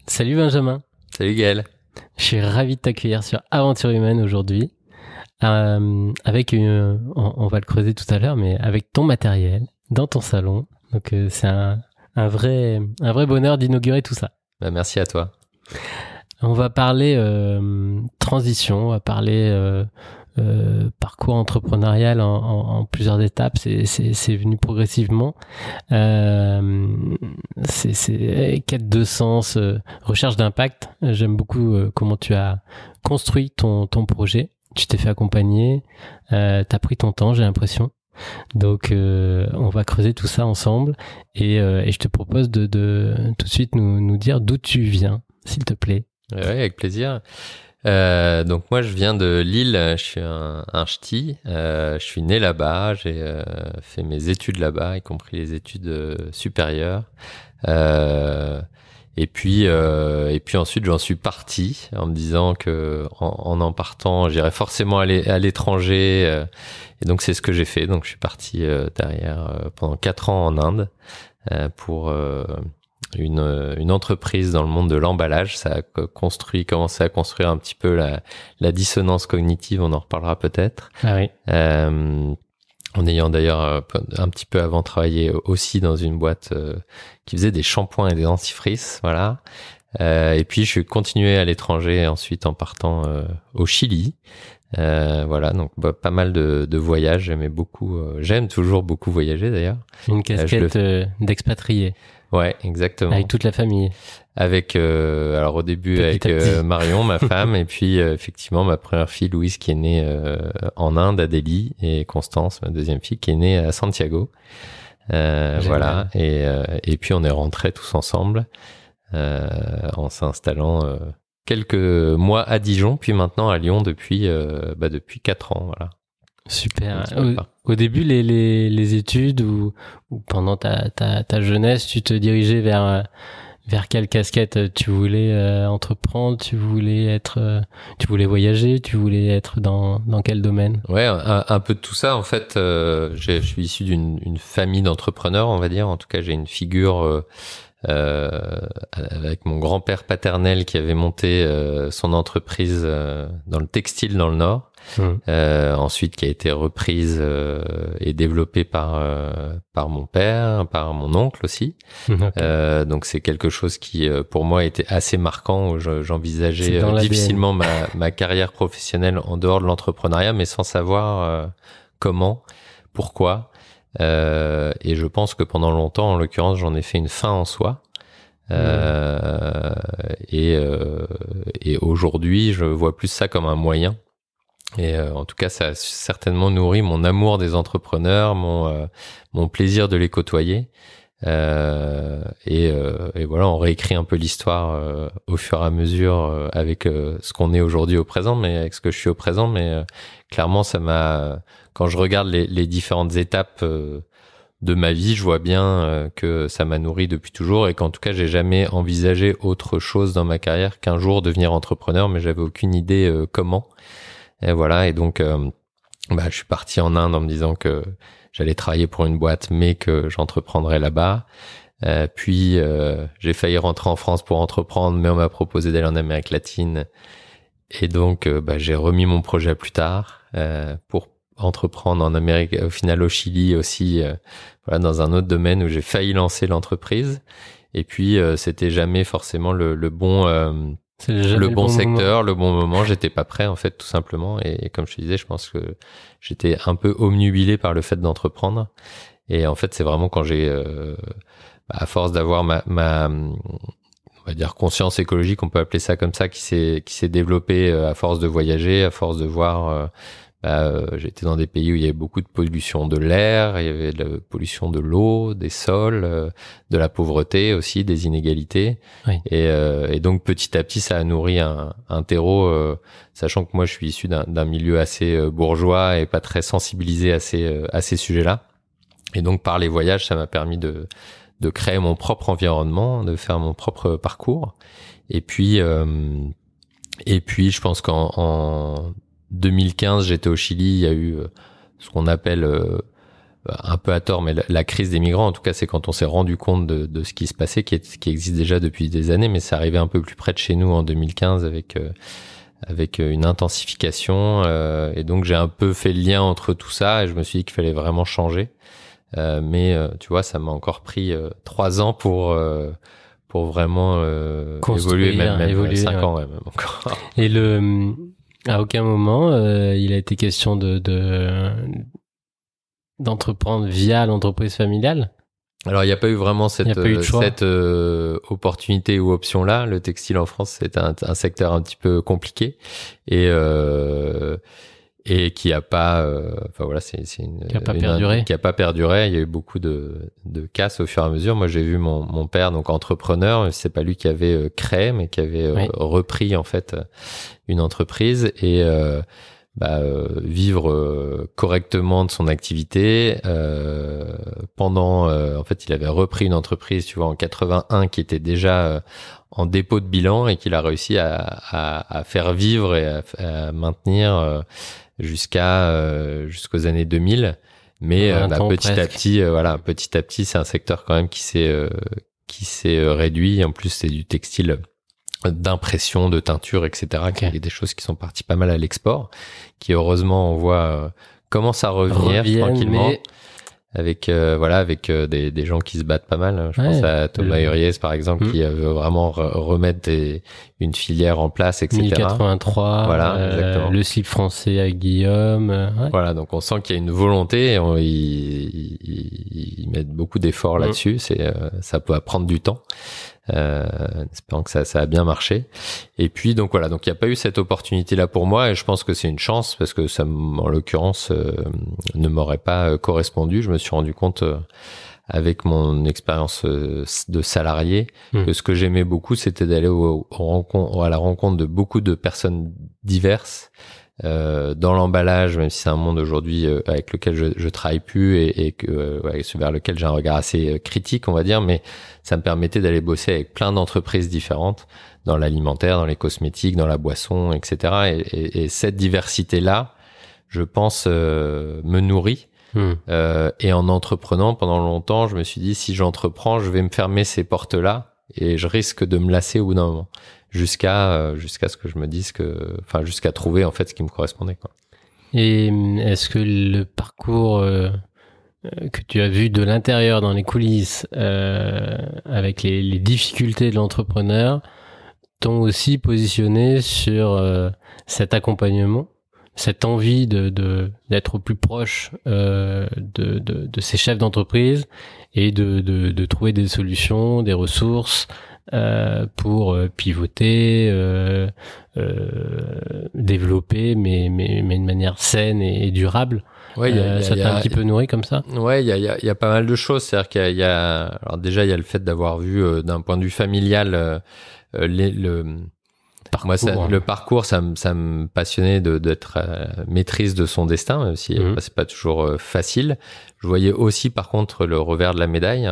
Salut Benjamin, Salut Gaël. je suis ravi de t'accueillir sur Aventure Humaine aujourd'hui. On va le creuser tout à l'heure, mais avec ton matériel dans ton salon. Donc c'est un vrai bonheur d'inaugurer tout ça. Merci à toi. On va parler transition, on va parler parcours entrepreneurial en plusieurs étapes. C'est venu progressivement. C'est quête de sens, recherche d'impact. J'aime beaucoup comment tu as construit ton projet. Tu t'es fait accompagner, t'as pris ton temps, j'ai l'impression. Donc on va creuser tout ça ensemble et je te propose de tout de suite nous dire d'où tu viens, s'il te plaît. Ouais, avec plaisir. Donc moi je viens de Lille, je suis un ch'ti, je suis né là-bas, j'ai fait mes études là-bas, y compris les études supérieures. Et puis ensuite j'en suis parti en me disant que en partant j'irais forcément aller à l'étranger, et donc c'est ce que j'ai fait. Donc je suis parti derrière pendant 4 ans en Inde pour une entreprise dans le monde de l'emballage. Ça a commencé à construire un petit peu la dissonance cognitive, on en reparlera peut-être. Ah oui. En ayant d'ailleurs un petit peu avant travaillé aussi dans une boîte qui faisait des shampoings et des dentifrices, voilà. Et puis je suis continué à l'étranger ensuite en partant au Chili. Voilà, donc pas mal de voyages. J'aimais beaucoup, j'aime toujours beaucoup voyager d'ailleurs. Une casquette d'expatrié. Ouais, exactement. Avec toute la famille. Avec alors au début Petit avec Marion, ma femme, et puis effectivement ma première fille Louise qui est née en Inde à Delhi, et Constance, ma deuxième fille, qui est née à Santiago. Voilà, et puis on est rentrés tous ensemble en s'installant quelques mois à Dijon, puis maintenant à Lyon depuis 4 ans, voilà. Super. Au début, les études ou pendant ta jeunesse, tu te dirigeais vers quelle casquette tu voulais entreprendre, tu voulais voyager, tu voulais être dans quel domaine? Ouais, un peu de tout ça en fait. Je suis issu d'une famille d'entrepreneurs, on va dire. En tout cas, j'ai une figure avec mon grand-père paternel qui avait monté son entreprise dans le textile dans le Nord. Ensuite qui a été reprise et développée par mon père, par mon oncle aussi. Okay. Donc c'est quelque chose qui pour moi était assez marquant, où j'envisageais difficilement ma carrière professionnelle en dehors de l'entrepreneuriat, mais sans savoir comment, pourquoi. Et je pense que pendant longtemps, en l'occurrence, j'en ai fait une fin en soi. Et aujourd'hui, je vois plus ça comme un moyen. Et en tout cas, ça a certainement nourri mon amour des entrepreneurs, mon plaisir de les côtoyer. Et voilà, on réécrit un peu l'histoire au fur et à mesure avec ce qu'on est aujourd'hui au présent, mais avec ce que je suis au présent. Mais clairement, quand je regarde les différentes étapes de ma vie, je vois bien que ça m'a nourri depuis toujours, et qu'en tout cas, j'ai jamais envisagé autre chose dans ma carrière qu'un jour devenir entrepreneur, mais j'avais aucune idée comment. Et voilà, et donc je suis parti en Inde en me disant que j'allais travailler pour une boîte, mais que j'entreprendrais là-bas. Puis j'ai failli rentrer en France pour entreprendre, mais on m'a proposé d'aller en Amérique latine. Et donc j'ai remis mon projet plus tard pour entreprendre en Amérique, au final au Chili aussi, voilà, dans un autre domaine où j'ai failli lancer l'entreprise. Et puis c'était jamais forcément le bon secteur, le bon moment. J'étais pas prêt en fait, tout simplement. Et comme je te disais, je pense que j'étais un peu obnubilé par le fait d'entreprendre. Et en fait, c'est vraiment quand j'ai, à force d'avoir ma on va dire conscience écologique, on peut appeler ça comme ça, qui s'est développée à force de voyager, à force de voir. J'étais dans des pays où il y avait beaucoup de pollution de l'air, il y avait de la pollution de l'eau, des sols, de la pauvreté aussi, des inégalités. Oui. Et donc petit à petit, ça a nourri un terreau, sachant que moi je suis issu d'un milieu assez bourgeois et pas très sensibilisé à ces sujets-là. Et donc par les voyages, ça m'a permis de créer mon propre environnement, de faire mon propre parcours. Et puis je pense qu'en 2015, j'étais au Chili, il y a eu ce qu'on appelle un peu à tort, mais la crise des migrants, en tout cas, c'est quand on s'est rendu compte de ce qui se passait, qui existe déjà depuis des années, mais c'est arrivé un peu plus près de chez nous en 2015 avec une intensification. Et donc, j'ai un peu fait le lien entre tout ça et je me suis dit qu'il fallait vraiment changer. Mais tu vois, ça m'a encore pris 3 ans pour vraiment évoluer, même 5 ans, même encore. Et à aucun moment, il a été question d'entreprendre via l'entreprise familiale? Alors, il n'y a pas eu vraiment cette opportunité ou option-là. Le textile en France, c'est un secteur un petit peu compliqué et qui a pas, enfin voilà, c'est qui a pas perduré. Qui a pas perduré. Il y a eu beaucoup de casses au fur et à mesure. Moi, j'ai vu mon père, donc entrepreneur. C'est pas lui qui avait créé, mais qui avait repris en fait une entreprise et vivre correctement de son activité pendant en fait il avait repris une entreprise, tu vois, en 81 qui était déjà en dépôt de bilan et qu'il a réussi à faire vivre et à maintenir jusqu'aux années 2000, mais petit à petit c'est un secteur quand même qui s'est réduit. En plus c'est du textile d'impression, de teinture, etc. Okay. Il y a des choses qui sont parties pas mal à l'export, qui heureusement on voit commencent à revenir tranquillement. Avec des gens qui se battent pas mal. Je pense à Thomas Huriez par exemple qui veut vraiment remettre une filière en place, etc. 1083, voilà, exactement. Le slip français avec Guillaume. Voilà, donc on sent qu'il y a une volonté. Ils mettent beaucoup d'efforts là-dessus. Ça peut prendre du temps. Espérant que ça a bien marché. Et puis donc voilà, donc il n'y a pas eu cette opportunité là pour moi et je pense que c'est une chance parce que ça en l'occurrence ne m'aurait pas correspondu. Je me suis rendu compte avec mon expérience de salarié que ce que j'aimais beaucoup c'était d'aller à la rencontre de beaucoup de personnes diverses dans l'emballage, même si c'est un monde aujourd'hui avec lequel je travaille plus et vers lequel j'ai un regard assez critique, on va dire, mais ça me permettait d'aller bosser avec plein d'entreprises différentes dans l'alimentaire, dans les cosmétiques, dans la boisson, etc. Et cette diversité-là, je pense, me nourrit. Et en entreprenant pendant longtemps, je me suis dit, si j'entreprends, je vais me fermer ces portes-là et je risque de me lasser au bout d'un moment. Jusqu'à ce que je me dise jusqu'à trouver en fait ce qui me correspondait, quoi. Et est-ce que le parcours que tu as vu de l'intérieur dans les coulisses avec les difficultés de l'entrepreneur t'ont aussi positionné sur cet accompagnement, cette envie d'être au plus proche de ces chefs d'entreprise et de trouver des solutions, des ressources pour pivoter, développer, mais de manière saine et durable. Ouais, ça t'a un petit peu nourri comme ça? Ouais, il y a pas mal de choses. C'est-à-dire alors déjà, il y a le fait d'avoir vu d'un point de vue familial le parcours, ça me passionnait d'être maîtrise de son destin, même si c'est pas toujours facile. Je voyais aussi, par contre, le revers de la médaille.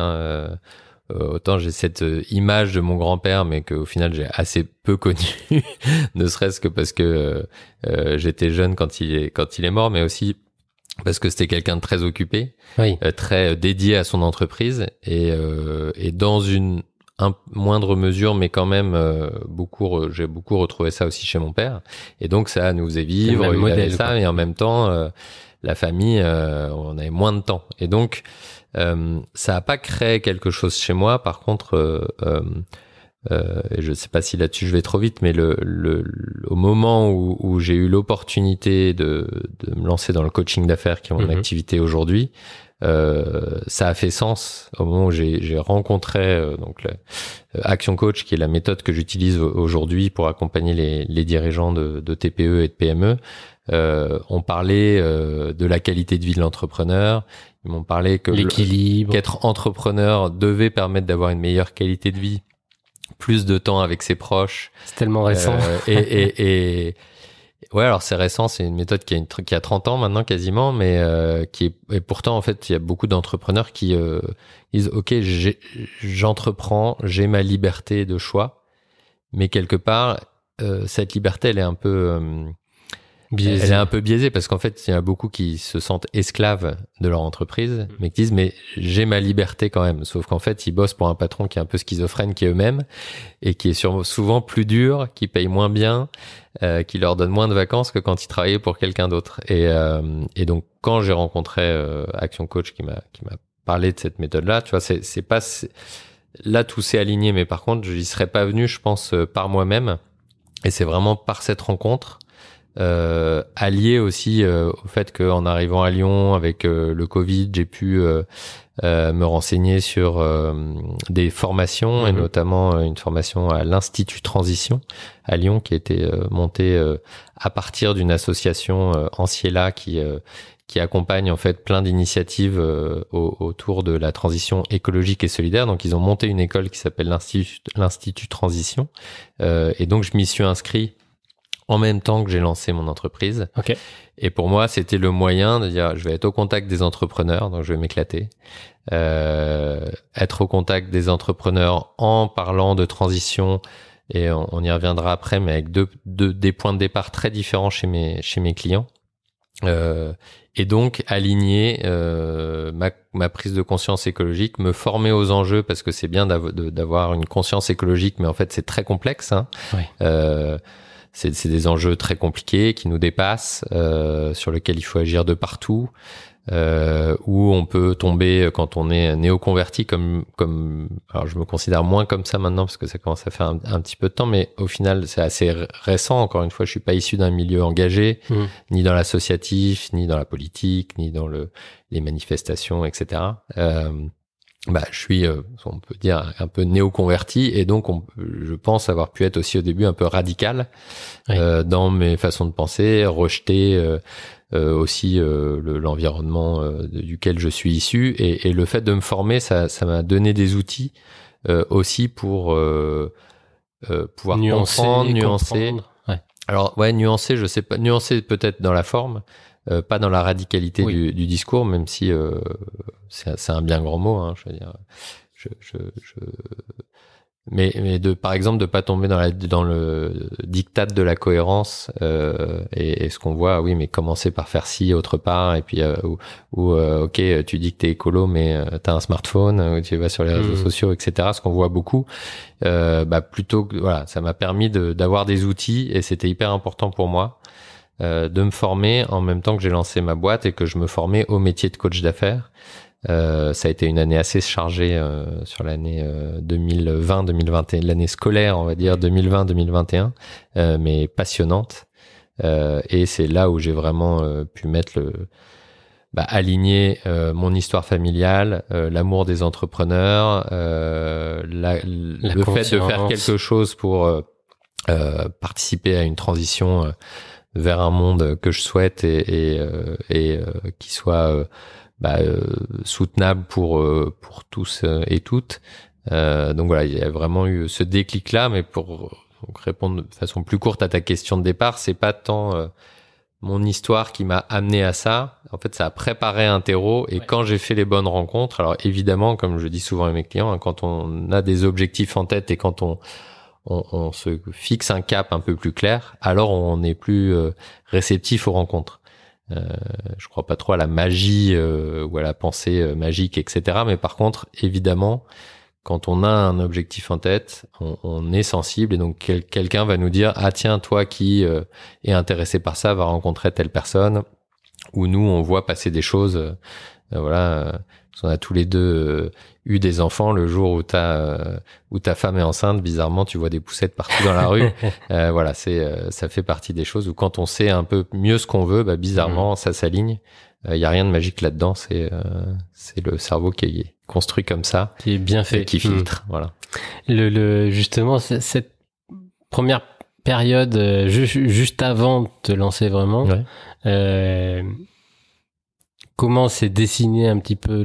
Autant j'ai cette image de mon grand-père, mais qu'au final j'ai assez peu connu, ne serait-ce que parce que j'étais jeune quand il est mort, mais aussi parce que c'était quelqu'un de très occupé, très dédié à son entreprise et dans une moindre mesure, mais quand même j'ai beaucoup retrouvé ça aussi chez mon père. Et donc ça nous faisait vivre, il avait ça, et en même temps la famille, on avait moins de temps. Et donc ça a pas créé quelque chose chez moi. Par contre, je sais pas si là-dessus je vais trop vite, mais au moment où j'ai eu l'opportunité de me lancer dans le coaching d'affaires, qui est mon activité aujourd'hui, ça a fait sens au moment où j'ai rencontré donc Action Coach, qui est la méthode que j'utilise aujourd'hui pour accompagner les dirigeants de TPE et de PME. On parlait de la qualité de vie de l'entrepreneur. Ils m'ont parlé que l'équilibre, qu'être entrepreneur devait permettre d'avoir une meilleure qualité de vie, plus de temps avec ses proches. C'est tellement récent. Et ouais, alors c'est récent, c'est une méthode qui a 30 ans maintenant quasiment, mais et pourtant en fait il y a beaucoup d'entrepreneurs qui disent ok, j'entreprends, j'ai ma liberté de choix, mais quelque part cette liberté elle est un peu Biaisée. Elle est un peu biaisée parce qu'en fait, il y en a beaucoup qui se sentent esclaves de leur entreprise, mais qui disent mais j'ai ma liberté quand même. Sauf qu'en fait, ils bossent pour un patron qui est un peu schizophrène, qui est eux-mêmes et qui est souvent plus dur, qui paye moins bien, qui leur donne moins de vacances que quand ils travaillaient pour quelqu'un d'autre. Et donc quand j'ai rencontré Action Coach qui m'a parlé de cette méthode-là, tu vois, c'est pas là tout s'est aligné, mais par contre, j'y serais pas venu, je pense, par moi-même. Et c'est vraiment par cette rencontre. Allié aussi au fait qu'en arrivant à Lyon avec le Covid, j'ai pu me renseigner sur des formations et notamment une formation à l'Institut Transition à Lyon qui a été montée à partir d'une association Anciela qui accompagne en fait plein d'initiatives autour de la transition écologique et solidaire. Donc ils ont monté une école qui s'appelle l'Institut Transition et donc je m'y suis inscrit en même temps que j'ai lancé mon entreprise. Okay. Et pour moi, c'était le moyen de dire, je vais être au contact des entrepreneurs, donc je vais m'éclater. Être au contact des entrepreneurs en parlant de transition, et on y reviendra après, mais avec des points de départ très différents chez mes clients. Et donc aligner ma prise de conscience écologique, me former aux enjeux, parce que c'est bien d'avoir une conscience écologique, mais en fait, c'est très complexe, hein. Oui. C'est des enjeux très compliqués qui nous dépassent, sur lesquels il faut agir de partout, où on peut tomber quand on est néo-converti comme alors je me considère moins comme ça maintenant parce que ça commence à faire un petit peu de temps, mais au final c'est assez récent. Encore une fois, je suis pas issu d'un milieu engagé, ni dans l'associatif, ni dans la politique, ni dans les manifestations, etc. Je suis, on peut dire, un peu néo-converti, et donc je pense avoir pu être aussi au début un peu radical, oui, dans mes façons de penser, rejeter aussi l'environnement duquel je suis issu, et le fait de me former, ça m'a donné des outils aussi pour pouvoir comprendre, nuancer. Ouais. Alors ouais, nuancer, je sais pas, nuancer peut-être dans la forme. Pas dans la radicalité, oui, du discours, même si c'est un bien grand mot, hein, je veux dire. Mais par exemple, de pas tomber dans le diktat de la cohérence, et ce qu'on voit, oui, mais commencer par faire ci autre part, et puis ok, tu dis que t'es écolo, mais t'as un smartphone, ou tu vas sur les réseaux sociaux, etc. Ce qu'on voit beaucoup, plutôt que, voilà, ça m'a permis d'avoir des outils, et c'était hyper important pour moi. De me former en même temps que j'ai lancé ma boîte et que je me formais au métier de coach d'affaires. Ça a été une année assez chargée sur l'année 2020-2021, l'année scolaire, on va dire 2020-2021, mais passionnante. Et c'est là où j'ai vraiment pu mettre aligner mon histoire familiale, l'amour des entrepreneurs, le fait de faire quelque chose pour participer à une transition vers un monde que je souhaite et qui soit soutenable pour tous et toutes. Donc voilà, il y a vraiment eu ce déclic-là, mais pour répondre de façon plus courte à ta question de départ, c'est pas tant mon histoire qui m'a amené à ça. En fait, ça a préparé un terreau, et quand j'ai fait les bonnes rencontres, alors évidemment, comme je dis souvent à mes clients, hein, quand on a des objectifs en tête et quand on se fixe un cap un peu plus clair, alors on est plus réceptif aux rencontres. Je crois pas trop à la magie ou à la pensée magique, etc. Mais par contre, évidemment, quand on a un objectif en tête, on est sensible, et donc quelqu'un va nous dire « Ah tiens, toi qui est intéressé par ça, va rencontrer telle personne », ou nous, on voit passer des choses, voilà. On a tous les deux eu des enfants. Le jour où ta femme est enceinte, bizarrement, tu vois des poussettes partout dans la rue. Voilà, ça fait partie des choses où quand on sait un peu mieux ce qu'on veut, bizarrement, ça s'aligne. Il y a rien de magique là-dedans. C'est le cerveau qui est construit comme ça, qui est bien fait, qui filtre. Voilà. Justement, cette première période juste avant de te lancer vraiment. Ouais. Comment s'est dessiné un petit peu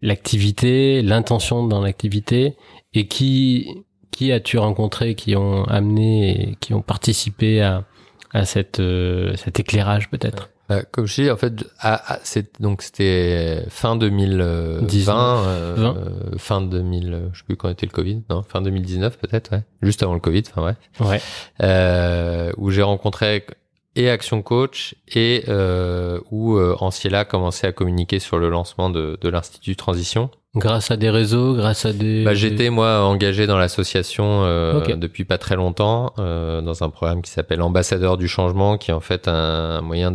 l'activité, l'intention dans l'activité, et qui as-tu rencontré qui ont amené et qui ont participé à cet éclairage peut-être? Comme je dis, en fait, c'était fin 2020, fin 2000, je sais plus quand était le Covid, non, fin 2019 peut-être, ouais, juste avant le Covid, enfin bref. Ouais. Où j'ai rencontré et Action Coach et où Anciela commençait à communiquer sur le lancement de l'Institut Transition. Grâce à des réseaux, grâce à des... J'étais moi engagé dans l'association depuis pas très longtemps dans un programme qui s'appelle Ambassadeur du changement, qui est en fait un moyen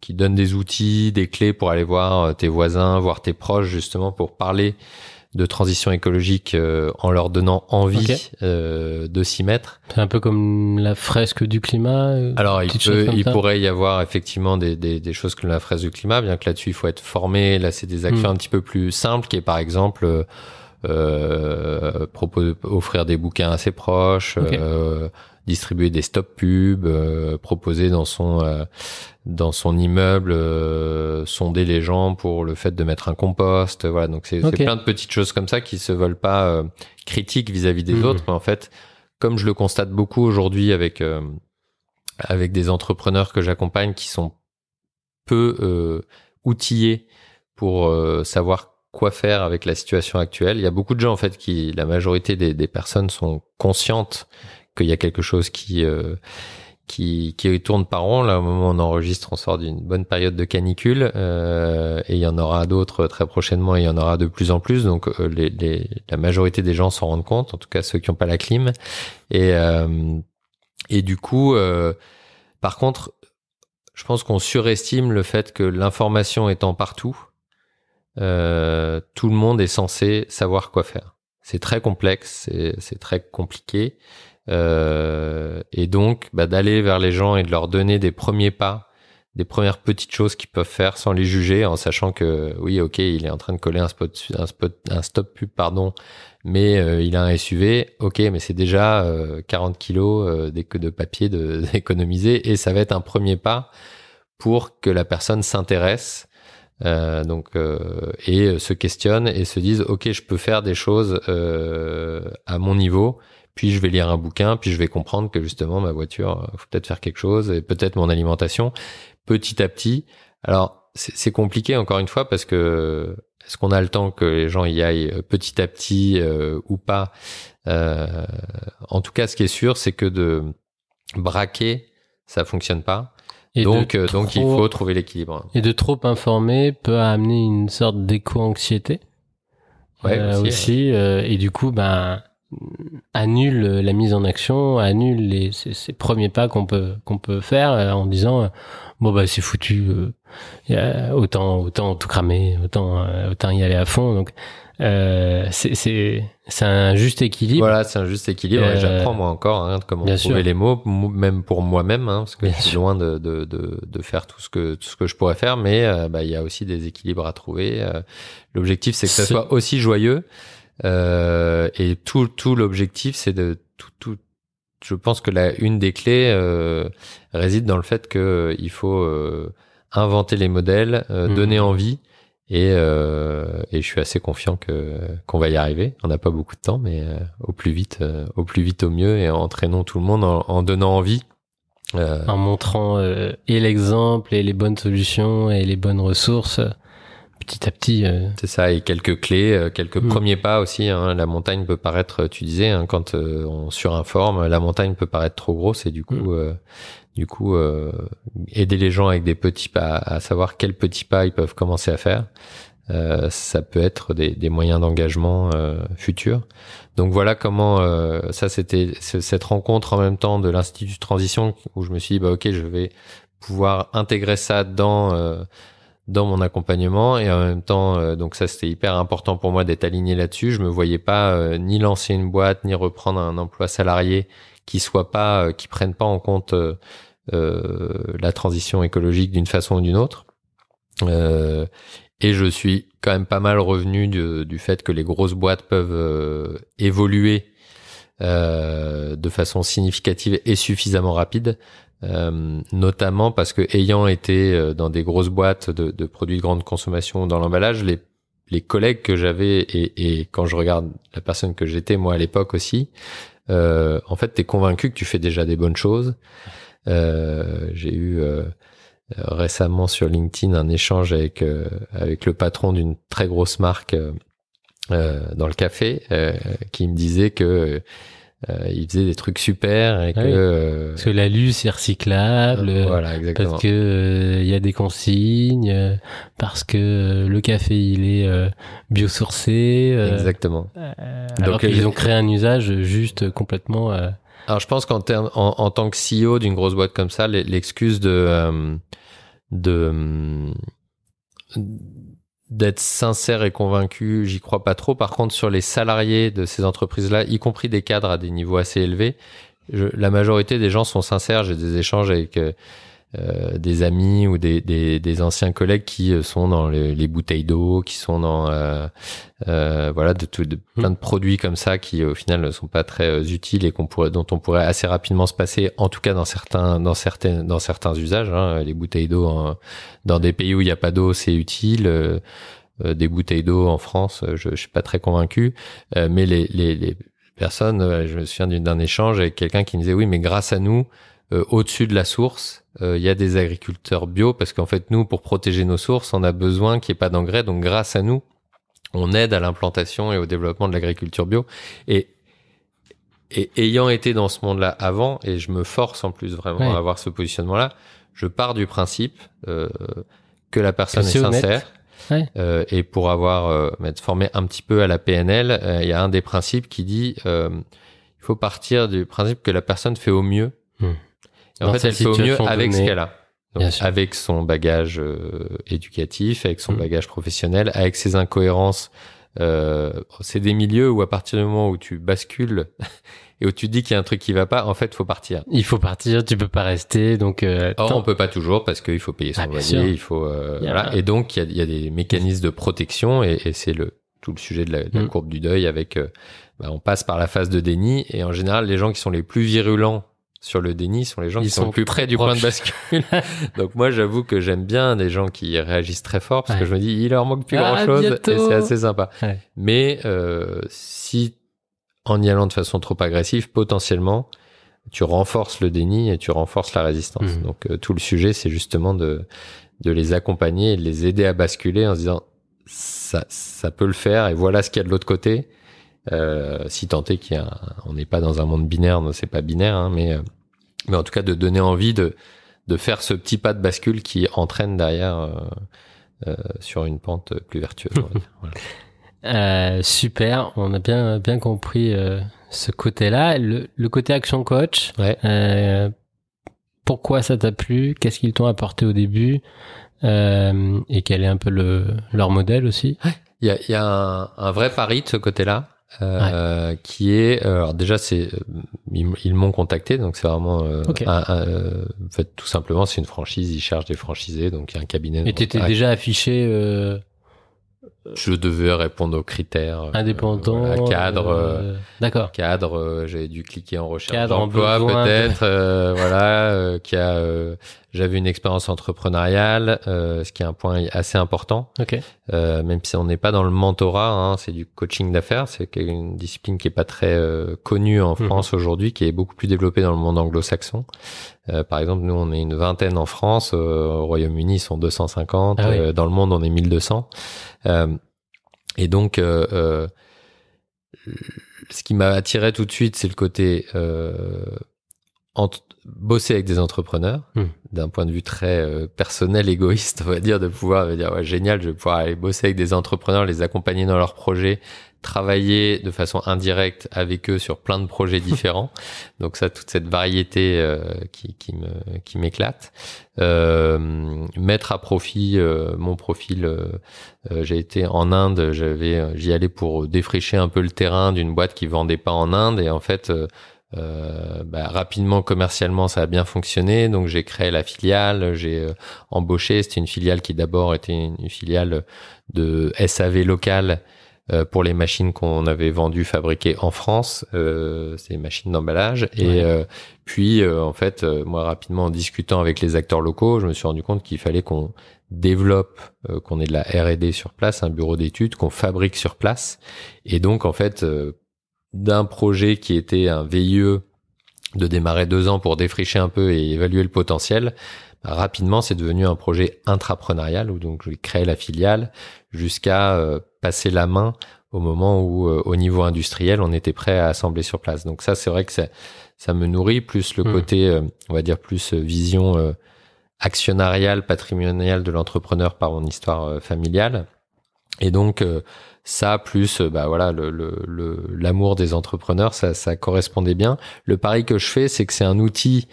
qui donne des outils, des clés pour aller voir tes voisins, voir tes proches justement pour parler de transition écologique en leur donnant envie de s'y mettre. C'est un peu comme la fresque du climat. Alors il pourrait y avoir effectivement des choses comme la fresque du climat, bien que là-dessus il faut être formé. Là c'est des actions un petit peu plus simples, qui est par exemple offrir des bouquins à ses proches, distribuer des stop pubs, proposer dans son immeuble, sonder les gens pour le fait de mettre un compost. Voilà, donc c'est plein de petites choses comme ça qui se veulent pas critiques vis-à-vis des autres, mais en fait, comme je le constate beaucoup aujourd'hui avec des entrepreneurs que j'accompagne qui sont peu outillés pour savoir quoi faire avec la situation actuelle. Il y a beaucoup de gens en fait la majorité des personnes sont conscientes qu'il y a quelque chose qui tourne par rond. Là, au moment où on enregistre, on sort d'une bonne période de canicule et il y en aura d'autres très prochainement, et il y en aura de plus en plus. Donc la majorité des gens s'en rendent compte, en tout cas ceux qui n'ont pas la clim. Et du coup, par contre, je pense qu'on surestime le fait que l'information étant partout, tout le monde est censé savoir quoi faire. C'est très complexe, c'est très compliqué. Et donc d'aller vers les gens et de leur donner des premiers pas, des premières petites choses qu'ils peuvent faire sans les juger, en sachant que oui, ok, il est en train de coller un stop pub, mais il a un SUV, ok, mais c'est déjà 40 kilos de papier d'économiser, et ça va être un premier pas pour que la personne s'intéresse et se questionne et se dise ok, je peux faire des choses à mon niveau. Puis je vais lire un bouquin, puis je vais comprendre que justement ma voiture, faut peut-être faire quelque chose, et peut-être mon alimentation, petit à petit. Alors c'est compliqué encore une fois, parce que est-ce qu'on a le temps que les gens y aillent petit à petit ou pas? En tout cas, ce qui est sûr, c'est que de braquer, ça fonctionne pas. Et donc il faut trouver l'équilibre. Et de trop informer peut amener une sorte d'éco-anxiété. Aussi. Et du coup, annule la mise en action, annule ces premiers pas qu'on peut faire en disant c'est foutu, autant tout cramer, autant y aller à fond. Donc c'est un juste équilibre. Voilà, c'est un juste équilibre. Et j'apprends moi encore comment trouver les mots, même pour moi-même, parce que je suis loin de faire tout ce que je pourrais faire, mais il y a aussi des équilibres à trouver. L'objectif, c'est que ça soit aussi joyeux. Et tout l'objectif, c'est je pense que une des clés réside dans le fait que il faut inventer les modèles, donner envie, et je suis assez confiant qu'on va y arriver. On n'a pas beaucoup de temps, mais au plus vite au mieux, et entraînons tout le monde en donnant envie. En montrant et l'exemple et les bonnes solutions et les bonnes ressources. Petit à petit. C'est ça, et quelques clés, quelques premiers pas aussi. La montagne peut paraître, tu disais, quand on surinforme, la montagne peut paraître trop grosse, et du coup, aider les gens avec des petits pas, à savoir quels petits pas ils peuvent commencer à faire. Ça peut être des moyens d'engagement futurs. Donc voilà comment ça, c'était cette rencontre en même temps de l'Institut de Transition, où je me suis dit ok, je vais pouvoir intégrer ça dans mon accompagnement, et en même temps donc ça, c'était hyper important pour moi d'être aligné là-dessus. Je me voyais pas ni lancer une boîte, ni reprendre un emploi salarié qui prenne pas en compte la transition écologique d'une façon ou d'une autre. Et je suis quand même pas mal revenu du fait que les grosses boîtes peuvent évoluer de façon significative et suffisamment rapide, notamment parce que, ayant été dans des grosses boîtes de produits de grande consommation dans l'emballage, les collègues que j'avais, et quand je regarde la personne que j'étais moi à l'époque aussi, en fait t'es convaincu que tu fais déjà des bonnes choses. J'ai eu récemment sur LinkedIn un échange avec le patron d'une très grosse marque dans le café qui me disait que il faisait des trucs super et parce que l'alu c'est recyclable, voilà, exactement. parce que il y a des consignes, parce que le café il est biosourcé, exactement. Alors qu'ils ont créé un usage juste complètement alors je pense qu'en tant que CEO d'une grosse boîte comme ça, l'excuse d'être sincère et convaincu, j'y crois pas trop. Par contre, sur les salariés de ces entreprises-là, y compris des cadres à des niveaux assez élevés, la majorité des gens sont sincères. J'ai des échanges avec des amis ou des anciens collègues qui sont dans les bouteilles d'eau, qui sont dans voilà plein de produits comme ça qui au final ne sont pas très utiles et dont on pourrait assez rapidement se passer, en tout cas dans certains usages. Hein. Les bouteilles d'eau dans des pays où il n'y a pas d'eau, c'est utile. Des bouteilles d'eau en France, je suis pas très convaincu. Mais les personnes, je me souviens d'un échange avec quelqu'un qui me disait oui, mais grâce à nous, au-dessus de la source, il y a des agriculteurs bio parce qu'en fait nous, pour protéger nos sources, on a besoin qu'il n'y ait pas d'engrais. Donc grâce à nous, on aide à l'implantation et au développement de l'agriculture bio. Et ayant été dans ce monde-là avant, et je me force en plus vraiment à avoir ce positionnement-là, je pars du principe que la personne est sincère. Et pour m'être formé un petit peu à la PNL, il y a un des principes qui dit il faut partir du principe que la personne fait au mieux. Et en fait, elle fait au mieux avec ce qu'elle a. Donc, avec son bagage éducatif, avec son bagage professionnel, avec ses incohérences. C'est des milieux où à partir du moment où tu bascules et où tu dis qu'il y a un truc qui va pas, en fait, faut partir. Il faut partir, tu peux pas rester. Donc, or, on peut pas toujours parce qu'il faut payer son loyer, il faut voilà. Et donc, il y a des mécanismes de protection et c'est tout le sujet de la courbe du deuil avec. On passe par la phase de déni et en général, les gens qui sont les plus virulents sur le déni sont les gens qui sont le plus près du point de bascule. Donc moi, j'avoue que j'aime bien des gens qui réagissent très fort parce que je me dis, il leur manque plus grand chose et c'est assez sympa. Mais si en y allant de façon trop agressive, potentiellement, tu renforces le déni et tu renforces la résistance. Donc tout le sujet, c'est justement de les accompagner et de les aider à basculer en se disant, ça peut le faire et voilà ce qu'il y a de l'autre côté. Si tant est on n'est pas dans un monde binaire, non, c'est pas binaire, hein, mais en tout cas de donner envie de faire ce petit pas de bascule qui entraîne derrière sur une pente plus vertueuse. On va dire. Voilà. Super, on a bien compris ce côté-là, le côté action coach. Pourquoi ça t'a plu? Qu'est-ce qu'ils t'ont apporté au début? Et quel est un peu leur modèle aussi? Il y a un vrai pari de ce côté-là. Qui est alors déjà ils m'ont contacté, donc c'est vraiment en fait tout simplement c'est une franchise, ils cherchent des franchisés, donc il y a un cabinet. Et t'étais déjà affiché je devais répondre aux critères indépendant, cadre d'accord, cadre, j'avais dû cliquer en recherche cadre d'emploi peut-être voilà j'avais une expérience entrepreneuriale, ce qui est un point assez important. Même si on n'est pas dans le mentorat, hein, c'est du coaching d'affaires, c'est une discipline qui est pas très connue en France aujourd'hui, qui est beaucoup plus développée dans le monde anglo-saxon. Par exemple, nous on est une vingtaine en France, au Royaume-Uni ils sont 250, dans le monde on est 1200. Et donc ce qui m'a attiré tout de suite, c'est le côté bosser avec des entrepreneurs d'un point de vue très personnel, égoïste, on va dire, de pouvoir me dire génial, je vais pouvoir aller bosser avec des entrepreneurs, les accompagner dans leurs projets, travailler de façon indirecte avec eux sur plein de projets différents. Donc ça, toute cette variété qui m'éclate. Mettre à profit mon profil. J'ai été en Inde, j'y allais pour défricher un peu le terrain d'une boîte qui vendait pas en Inde et en fait rapidement commercialement ça a bien fonctionné, donc j'ai créé la filiale, j'ai embauché, c'était une filiale qui d'abord était une filiale de SAV local pour les machines qu'on avait vendues fabriquées en France, c'est des machines d'emballage et puis en fait moi rapidement en discutant avec les acteurs locaux, je me suis rendu compte qu'il fallait qu'on développe, qu'on ait de la R&D sur place, un bureau d'études, qu'on fabrique sur place et donc en fait d'un projet qui était un VIE de démarrer 2 ans pour défricher un peu et évaluer le potentiel, rapidement, c'est devenu un projet intrapreneurial où donc j'ai créé la filiale jusqu'à passer la main au moment où, au niveau industriel, on était prêt à assembler sur place. Donc ça, c'est vrai que ça me nourrit, plus le côté, on va dire, plus vision actionnariale, patrimoniale de l'entrepreneur par mon histoire familiale. Et donc ça, plus voilà, l'amour des entrepreneurs, ça correspondait bien. Le pari que je fais, c'est que c'est un outil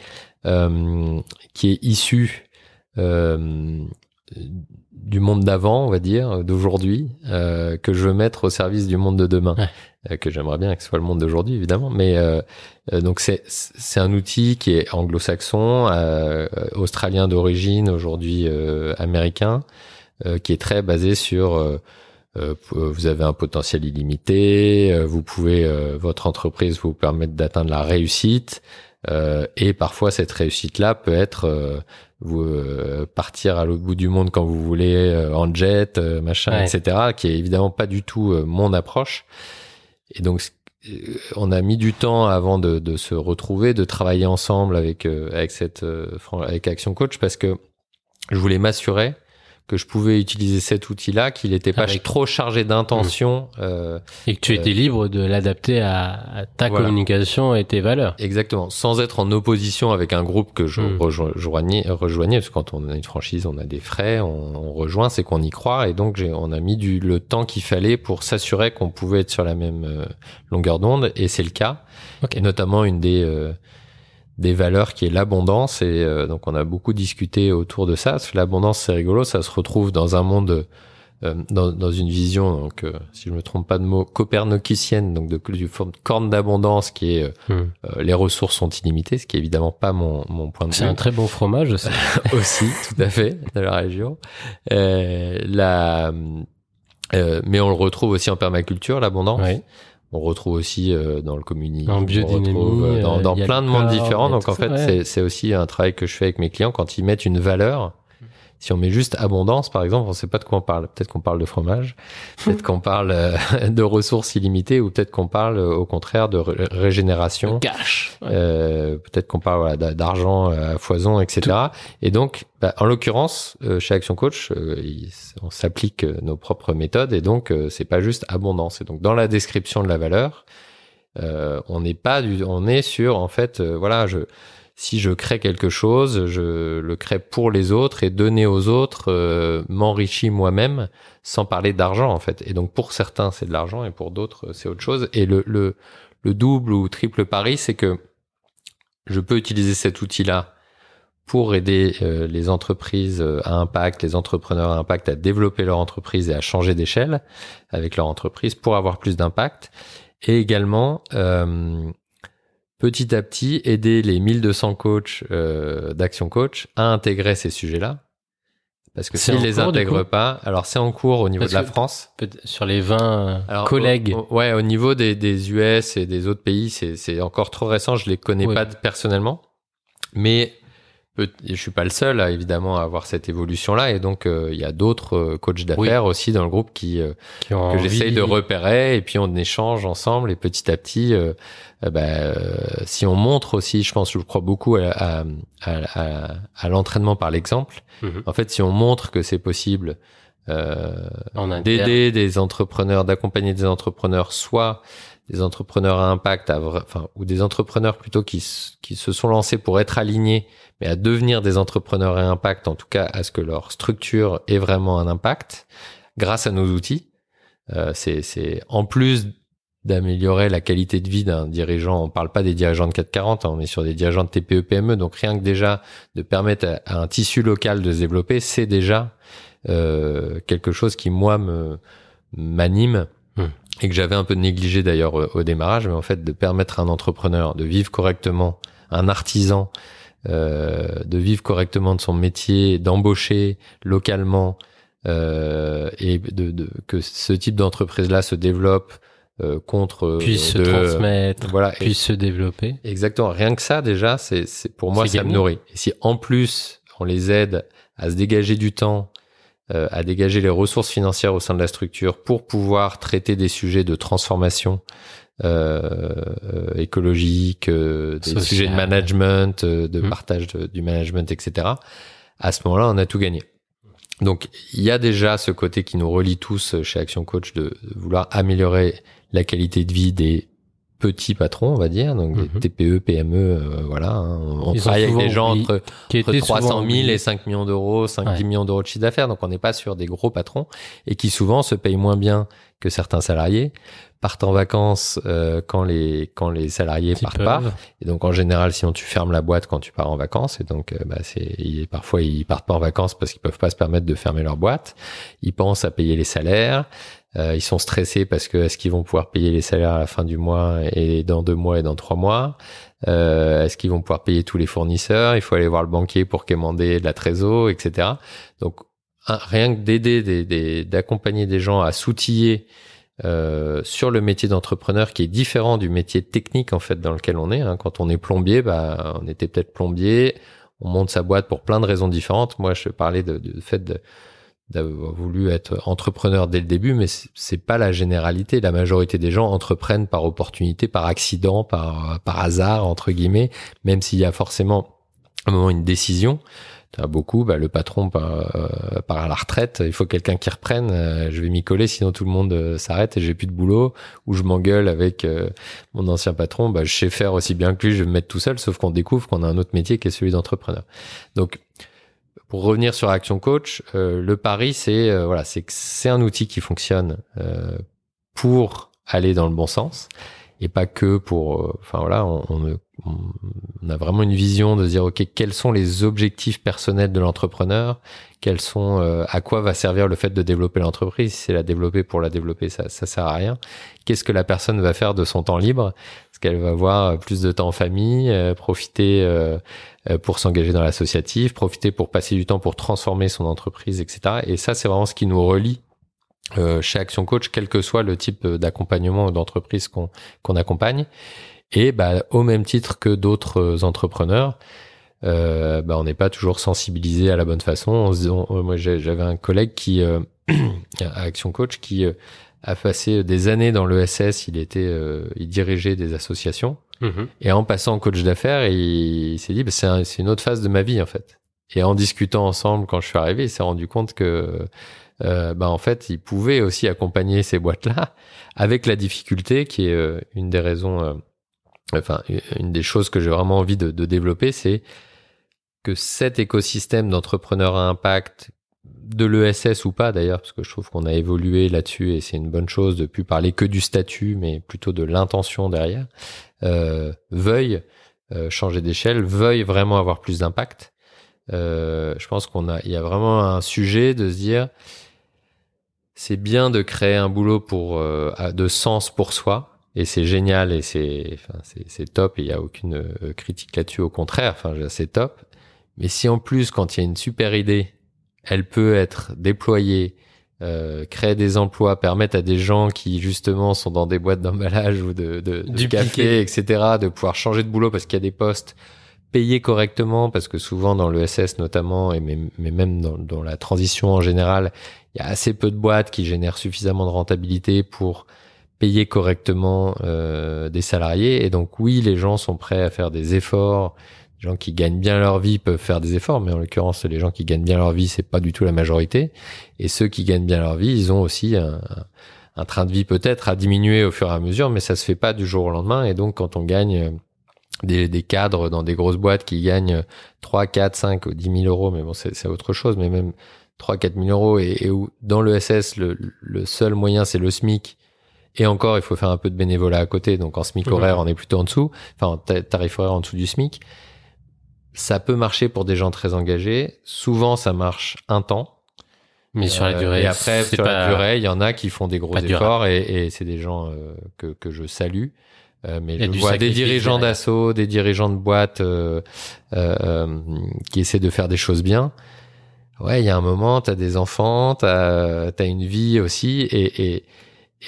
qui est issu du monde d'avant, on va dire, d'aujourd'hui, que je veux mettre au service du monde de demain, que j'aimerais bien que ce soit le monde d'aujourd'hui, évidemment. Mais donc c'est un outil qui est anglo-saxon, australien d'origine, aujourd'hui américain, qui est très basé sur vous avez un potentiel illimité, vous pouvez votre entreprise vous permettre d'atteindre la réussite. Et parfois cette réussite-là peut être partir à l'autre bout du monde quand vous voulez en jet, machin, etc. Qui est évidemment pas du tout mon approche. Et donc on a mis du temps avant de se retrouver, de travailler ensemble avec Action Coach, parce que je voulais m'assurer que je pouvais utiliser cet outil-là, qu'il n'était pas trop chargé d'intention. Et que tu étais libre de l'adapter à ta communication et tes valeurs. Exactement. Sans être en opposition avec un groupe que je rejoignais, parce que quand on a une franchise, on a des frais, on rejoint, c'est qu'on y croit. Et donc, on a mis le temps qu'il fallait pour s'assurer qu'on pouvait être sur la même longueur d'onde. Et c'est le cas. Okay. Et notamment, une des valeurs qui est l'abondance, et donc on a beaucoup discuté autour de ça, parce que l'abondance, c'est rigolo, ça se retrouve dans un monde, dans une vision, donc si je me trompe pas de mot, copernicienne, donc du forme de corne d'abondance, qui est les ressources sont illimitées, ce qui est évidemment pas mon point de vue. C'est un très bon fromage aussi. Aussi, tout à fait, de la région. Mais on le retrouve aussi en permaculture, l'abondance. Oui. On retrouve aussi dans le communisme, en biodynamie, dans plein de mondes différents. Donc en fait, c'est aussi un travail que je fais avec mes clients quand ils mettent une valeur. Si on met juste abondance, par exemple, on ne sait pas de quoi on parle. Peut-être qu'on parle de fromage, peut-être qu'on parle de ressources illimitées, ou peut-être qu'on parle au contraire de régénération. Cash. Peut-être qu'on parle d'argent à foison, etc. Tout. Et donc, en l'occurrence, chez Action Coach, on s'applique nos propres méthodes, et donc c'est pas juste abondance. Et donc dans la description de la valeur, on est sur, en fait, si je crée quelque chose, je le crée pour les autres, et donner aux autres m'enrichit moi-même, sans parler d'argent, en fait. Et donc pour certains, c'est de l'argent, et pour d'autres, c'est autre chose. Et le double ou triple pari, c'est que je peux utiliser cet outil-là pour aider les entreprises à impact, les entrepreneurs à impact à développer leur entreprise et à changer d'échelle avec leur entreprise pour avoir plus d'impact. Et également, petit à petit, aider les 1200 coachs d'Action Coach à intégrer ces sujets-là. Parce que s'ils les intègrent pas, alors c'est en cours au niveau de la France. Sur les 20 collègues. Au niveau des US et des autres pays, c'est encore trop récent, je les connais pas personnellement. Mais je suis pas le seul, évidemment, à avoir cette évolution-là. Et donc, il y a d'autres coachs d'affaires aussi dans le groupe que j'essaye de repérer. Et puis, on échange ensemble. Et petit à petit, si on montre aussi, je crois beaucoup à l'entraînement par l'exemple. En fait, si on montre que c'est possible d'aider des entrepreneurs, d'accompagner des entrepreneurs, soit des entrepreneurs à impact, ou des entrepreneurs plutôt qui se sont lancés pour être alignés, mais à devenir des entrepreneurs à impact, en tout cas à ce que leur structure ait vraiment un impact, grâce à nos outils. C'est en plus d'améliorer la qualité de vie d'un dirigeant. On parle pas des dirigeants de 440, on est sur des dirigeants de TPE, PME, donc rien que déjà de permettre à un tissu local de se développer, c'est déjà quelque chose qui, moi, m'anime. Et que j'avais un peu négligé d'ailleurs au démarrage, mais en fait de permettre à un entrepreneur de vivre correctement, un artisan de vivre correctement de son métier, d'embaucher localement, et que ce type d'entreprise-là se développe puisse se transmettre, puisse se développer. Exactement. Rien que ça déjà, c'est pour moi ça me nourrit. Et si en plus on les aide à se dégager du temps, à dégager les ressources financières au sein de la structure pour pouvoir traiter des sujets de transformation écologique, des sujets de management, de partage du management, etc. à ce moment-là, on a tout gagné. Donc, il y a déjà ce côté qui nous relie tous chez Action Coach de vouloir améliorer la qualité de vie des petits patrons, on va dire, donc des TPE, PME, voilà. Hein. On travaille avec des gens entre 300 000 et 5 millions d'euros, 5-10 millions d'euros de chiffre d'affaires, donc on n'est pas sur des gros patrons et qui souvent se payent moins bien que certains salariés, partent en vacances quand les salariés partent pas. Et donc en général, sinon tu fermes la boîte quand tu pars en vacances. Et donc parfois ils partent pas en vacances parce qu'ils peuvent pas se permettre de fermer leur boîte. Ils pensent à payer les salaires. Ils sont stressés parce que est-ce qu'ils vont pouvoir payer les salaires à la fin du mois et dans 2 mois et dans 3 mois? Est-ce qu'ils vont pouvoir payer tous les fournisseurs? Il faut aller voir le banquier pour quémander de la trésor, etc. Donc rien que d'aider, d'accompagner des gens à s'outiller sur le métier d'entrepreneur qui est différent du métier technique en fait dans lequel on est. Hein. Quand on est plombier, on était peut-être plombier, on monte sa boîte pour plein de raisons différentes. Moi, je parlais du fait d'avoir voulu être entrepreneur dès le début, mais c'est pas la généralité. La majorité des gens entreprennent par opportunité, par accident, par hasard entre guillemets, même s'il y a forcément à un moment une décision. T'as beaucoup, le patron part à la retraite, il faut quelqu'un qui reprenne, je vais m'y coller sinon tout le monde s'arrête et j'ai plus de boulot, ou je m'engueule avec mon ancien patron, je sais faire aussi bien que lui, je vais me mettre tout seul, sauf qu'on découvre qu'on a un autre métier qui est celui d'entrepreneur. Donc pour revenir sur Action Coach, le pari c'est que c'est un outil qui fonctionne pour aller dans le bon sens et pas que pour on a vraiment une vision de dire ok, quels sont les objectifs personnels de l'entrepreneur, quels sont à quoi va servir le fait de développer l'entreprise. Si c'est la développer pour la développer, ça sert à rien. Qu'est-ce que la personne va faire de son temps libre? Est-ce qu'elle va avoir plus de temps en famille, profiter pour s'engager dans l'associatif, profiter pour passer du temps pour transformer son entreprise, etc. Et ça, c'est vraiment ce qui nous relie chez Action Coach, quel que soit le type d'accompagnement ou d'entreprise qu'on accompagne. Et au même titre que d'autres entrepreneurs, on n'est pas toujours sensibilisé à la bonne façon. Moi, j'avais un collègue qui à Action Coach qui a passé des années dans l'ESS. Il dirigeait des associations. Et en passant coach d'affaires, il s'est dit c'est une autre phase de ma vie en fait. Et en discutant ensemble quand je suis arrivé, il s'est rendu compte que en fait, il pouvait aussi accompagner ces boîtes-là avec la difficulté qui est une des raisons, une des choses que j'ai vraiment envie de développer, c'est que cet écosystème d'entrepreneurs à impact, de l'ESS ou pas d'ailleurs, parce que je trouve qu'on a évolué là-dessus et c'est une bonne chose de plus parler que du statut, mais plutôt de l'intention derrière, veuille changer d'échelle, veuille vraiment avoir plus d'impact. Je pense il y a vraiment un sujet de se dire c'est bien de créer un boulot de sens pour soi et c'est génial et c'est top et il y a aucune critique là-dessus, au contraire, c'est top. Mais si en plus quand il y a une super idée, elle peut être déployée, créer des emplois, permettre à des gens qui justement sont dans des boîtes d'emballage ou de café, etc., de pouvoir changer de boulot parce qu'il y a des postes payés correctement, parce que souvent dans l'ESS notamment, mais même dans la transition en général, il y a assez peu de boîtes qui génèrent suffisamment de rentabilité pour payer correctement des salariés. Et donc oui, les gens sont prêts à faire des efforts. Les gens qui gagnent bien leur vie peuvent faire des efforts, mais en l'occurrence, les gens qui gagnent bien leur vie, c'est pas du tout la majorité. Et ceux qui gagnent bien leur vie, ils ont aussi un train de vie peut-être à diminuer au fur et à mesure, mais ça se fait pas du jour au lendemain. Et donc, quand on gagne des cadres dans des grosses boîtes qui gagnent 3, 4, 5 ou 10 000 euros, mais bon, c'est autre chose, mais même 3, 4 000 euros et où dans l'ESS, le seul moyen, c'est le SMIC. Et encore, il faut faire un peu de bénévolat à côté. Donc, en SMIC horaire, on est plutôt en dessous. Enfin, en tarif horaire en dessous du SMIC. Ça peut marcher pour des gens très engagés. Souvent, ça marche un temps. Mais sur la durée. Et après, sur la durée, il y en a qui font des gros efforts et c'est des gens que je salue. Mais je vois des dirigeants d'assaut, des dirigeants de boîtes qui essaient de faire des choses bien. Ouais, il y a un moment, t'as des enfants, t'as une vie aussi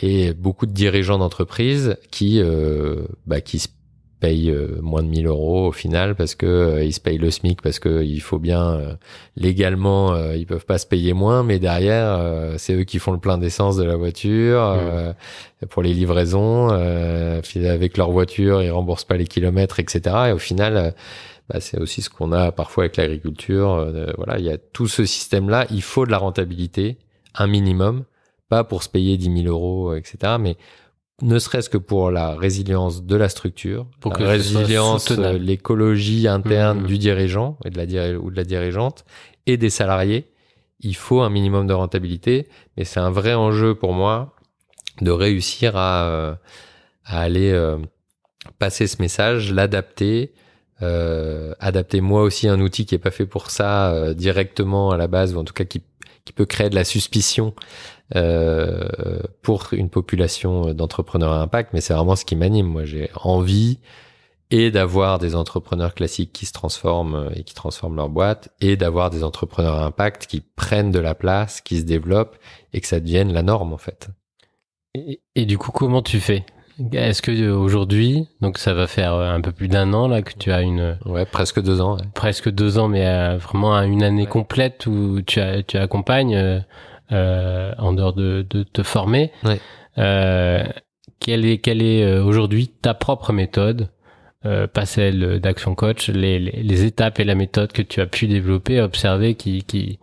et beaucoup de dirigeants d'entreprise qui se payent moins de 1 000 euros au final parce que ils se payent le SMIC parce que il faut bien légalement ils peuvent pas se payer moins, mais derrière c'est eux qui font le plein d'essence de la voiture pour les livraisons, avec leur voiture ils remboursent pas les kilomètres, etc. Et au final Bah, c'est aussi ce qu'on a parfois avec l'agriculture. Voilà, il y a tout ce système-là. Il faut de la rentabilité, un minimum, pas pour se payer 10 000 euros, etc., mais ne serait-ce que pour la résilience de la structure, pour la résilience, l'écologie interne du dirigeant et ou de la dirigeante et des salariés. Il faut un minimum de rentabilité, mais c'est un vrai enjeu pour moi de réussir à aller passer ce message, l'adapter, adapter moi aussi un outil qui est pas fait pour ça directement à la base, ou en tout cas qui peut créer de la suspicion pour une population d'entrepreneurs à impact, mais c'est vraiment ce qui m'anime. Moi, j'ai envie d'avoir des entrepreneurs classiques qui se transforment et qui transforment leur boîte, et d'avoir des entrepreneurs à impact qui prennent de la place, qui se développent et que ça devienne la norme en fait. Et du coup, comment tu fais ? Est-ce que aujourd'hui, donc ça va faire un peu plus d'1 an là que tu as presque 2 ans. Ouais. Presque 2 ans, mais vraiment une année complète où tu accompagnes en dehors de te former. Ouais. Quelle est aujourd'hui ta propre méthode, pas celle d'Action Coach, les étapes et la méthode que tu as pu développer, observer, qui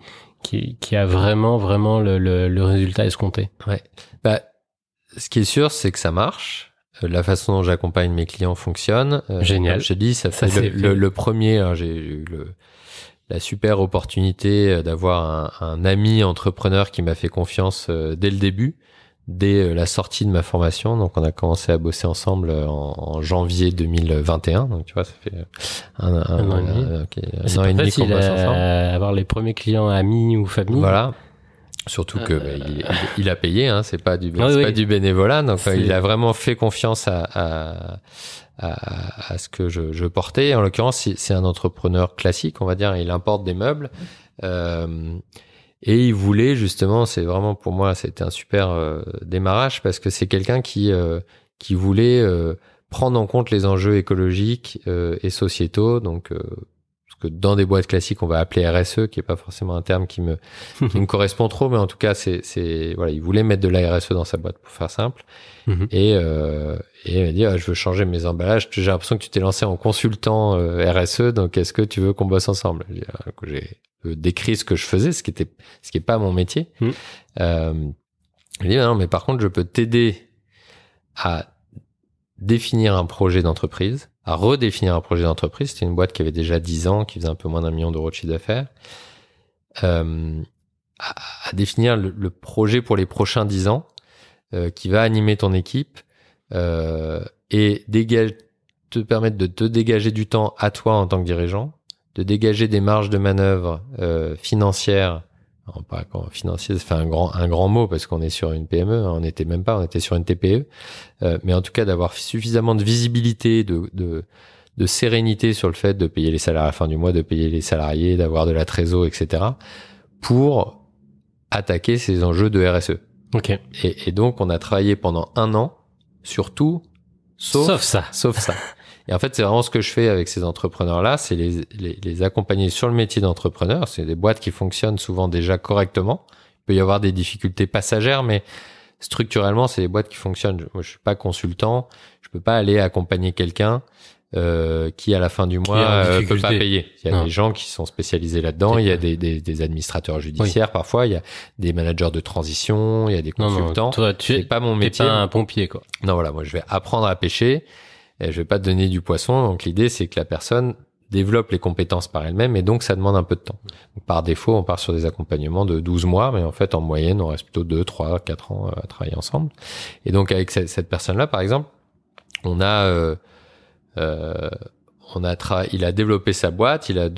a vraiment le résultat escompté? Ouais. Bah, ce qui est sûr, c'est que ça marche. La façon dont j'accompagne mes clients fonctionne. Génial. Comme je te dis, ça fait le premier. Alors, j'ai eu la super opportunité d'avoir un ami entrepreneur qui m'a fait confiance dès le début, dès la sortie de ma formation. Donc, on a commencé à bosser ensemble en janvier 2021. Donc, tu vois, ça fait un an et demi qu'on bosse ensemble. Avoir les premiers clients amis ou famille. Voilà. Surtout que il a payé, hein, c'est pas du bénévolat, donc il a vraiment fait confiance à ce que je portais. En l'occurrence, c'est un entrepreneur classique, on va dire, il importe des meubles et il voulait justement, c'est vraiment pour moi, c'était un super démarrage parce que c'est quelqu'un qui voulait prendre en compte les enjeux écologiques et sociétaux, donc que dans des boîtes classiques on va appeler RSE, qui est pas forcément un terme qui me correspond trop, mais en tout cas voilà, il voulait mettre de la RSE dans sa boîte pour faire simple. Et il m'a dit je veux changer mes emballages, j'ai l'impression que tu t'es lancé en consultant RSE, donc est-ce que tu veux qu'on bosse ensemble? J'ai décrit ce que je faisais, ce qui est pas mon métier. Il dit non, mais par contre je peux t'aider à définir un projet d'entreprise, à redéfinir un projet d'entreprise. C'était une boîte qui avait déjà 10 ans, qui faisait un peu moins d'1 million d'euros de chiffre d'affaires. À définir le projet pour les prochains 10 ans, qui va animer ton équipe, et te permettre de te dégager du temps à toi en tant que dirigeant, de dégager des marges de manœuvre financières. Non, pas financier, ça fait un grand mot parce qu'on est sur une PME, hein, on était sur une TPE, mais en tout cas d'avoir suffisamment de visibilité, de sérénité sur le fait de payer les salaires à la fin du mois, de payer les salariés, d'avoir de la trésor, etc., pour attaquer ces enjeux de RSE. Ok. Et donc on a travaillé pendant 1 an sur tout, sauf ça. Et en fait, c'est vraiment ce que je fais avec ces entrepreneurs-là, c'est les accompagner sur le métier d'entrepreneur. C'est des boîtes qui fonctionnent souvent déjà correctement. Il peut y avoir des difficultés passagères, mais structurellement, c'est des boîtes qui fonctionnent. Moi, je suis pas consultant. Je peux pas aller accompagner quelqu'un qui, à la fin du mois, peut pas payer. Il y a des gens qui sont spécialisés là-dedans. Il y a des administrateurs judiciaires parfois. Il y a des managers de transition. Il y a des consultants. Non, toi, c'est pas mon métier. T'es pas un pompier, quoi. Non, voilà. Moi, je vais apprendre à pêcher. Et je vais pas te donner du poisson. Donc l'idée, c'est que la personne développe les compétences par elle-même, et donc ça demande un peu de temps. Donc, par défaut, on part sur des accompagnements de 12 mois, mais en fait, en moyenne, on reste plutôt 2, 3, 4 ans à travailler ensemble. Et donc avec cette personne-là, par exemple, il a développé sa boîte, il a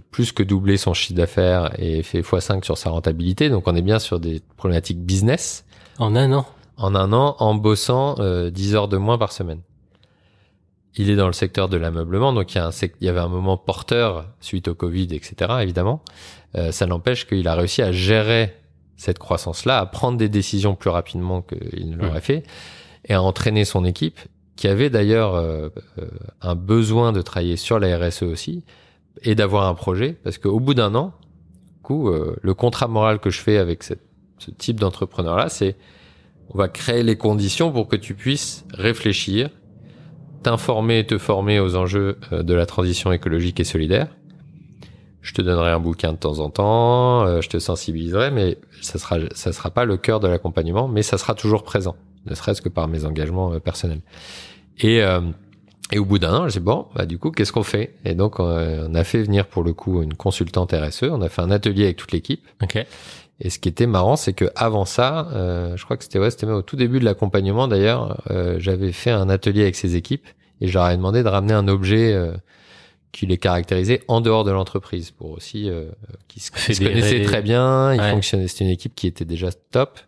plus que doublé son chiffre d'affaires et fait x5 sur sa rentabilité. Donc on est bien sur des problématiques business. En 1 an? En 1 an, en bossant 10 heures de moins par semaine. Il est dans le secteur de l'ameublement, donc il y avait un moment porteur suite au Covid, etc. Évidemment, ça n'empêche qu'il a réussi à gérer cette croissance-là, à prendre des décisions plus rapidement qu'il ne l'aurait fait, et à entraîner son équipe, qui avait d'ailleurs un besoin de travailler sur la RSE aussi, et d'avoir un projet, parce qu'au bout d'1 an, le contrat moral que je fais avec ce type d'entrepreneur-là, c'est on va créer les conditions pour que tu puisses réfléchir, t'informer et te former aux enjeux de la transition écologique et solidaire. Je te donnerai un bouquin de temps en temps, je te sensibiliserai, mais ça sera pas le cœur de l'accompagnement, mais ça sera toujours présent, ne serait-ce que par mes engagements personnels. Et au bout d'un an, je dis bon, bah du coup, qu'est-ce qu'on fait? Et donc, on a fait venir pour le coup une consultante RSE. On a fait un atelier avec toute l'équipe. Ok. Et ce qui était marrant, c'est que avant ça, je crois que c'était même au tout début de l'accompagnement d'ailleurs, j'avais fait un atelier avec ces équipes et je leur ai demandé de ramener un objet qui les caractérisait en dehors de l'entreprise pour aussi qui se connaissaient très bien. Ils fonctionnaient. C'était une équipe qui était déjà top,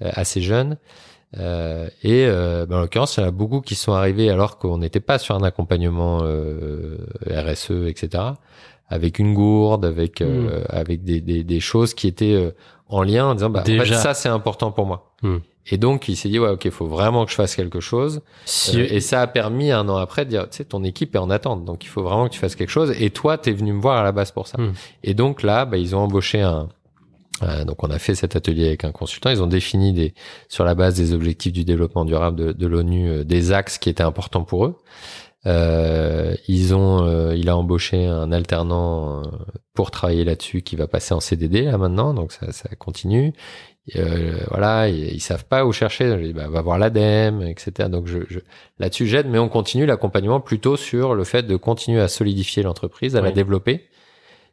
assez jeune. En l'occurrence, il y en a beaucoup qui sont arrivés alors qu'on n'était pas sur un accompagnement RSE, etc. Avec une gourde, avec des choses qui étaient en lien, en disant en fait, ça c'est important pour moi. Et donc il s'est dit ouais, ok, il faut vraiment que je fasse quelque chose. Et ça a permis un an après de dire, tu sais, ton équipe est en attente, donc il faut vraiment que tu fasses quelque chose. Et toi, t'es venu me voir à la base pour ça. Et donc là, ils ont embauché donc on a fait cet atelier avec un consultant. Ils ont défini sur la base des objectifs du développement durable de l'ONU des axes qui étaient importants pour eux. Il a embauché un alternant pour travailler là-dessus qui va passer en CDD là maintenant, donc ça continue. Ils savent pas où chercher. Je dis, va voir l'ADEME, etc. Donc là-dessus j'aide, mais on continue l'accompagnement plutôt sur le fait de continuer à solidier l'entreprise, à la développer.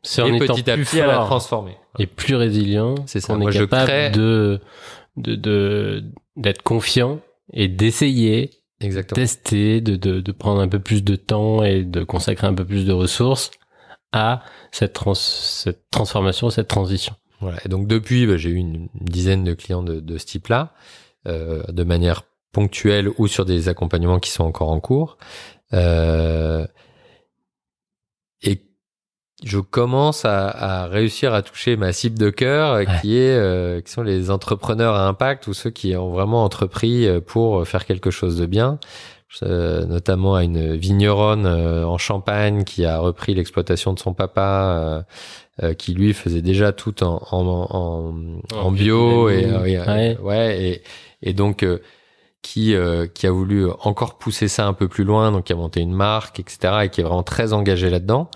C'est en étant petit à plus petit fort à la transformer. Et plus résilient. C'est ça. On Moi, est capable d'être confiant et d'essayer, exactement, tester, de prendre un peu plus de temps et de consacrer un peu plus de ressources à cette transformation, cette transition. Voilà. Et donc depuis, j'ai eu une dizaine de clients de ce type-là, de manière ponctuelle ou sur des accompagnements qui sont encore en cours. Et je commence à réussir à toucher ma cible de cœur, qui sont les entrepreneurs à impact ou ceux qui ont vraiment entrepris pour faire quelque chose de bien. Notamment à une vigneronne en Champagne qui a repris l'exploitation de son papa, qui lui faisait déjà tout en bio et donc qui a voulu encore pousser ça un peu plus loin, donc qui a monté une marque, etc. et qui est vraiment très engagé là-dedans.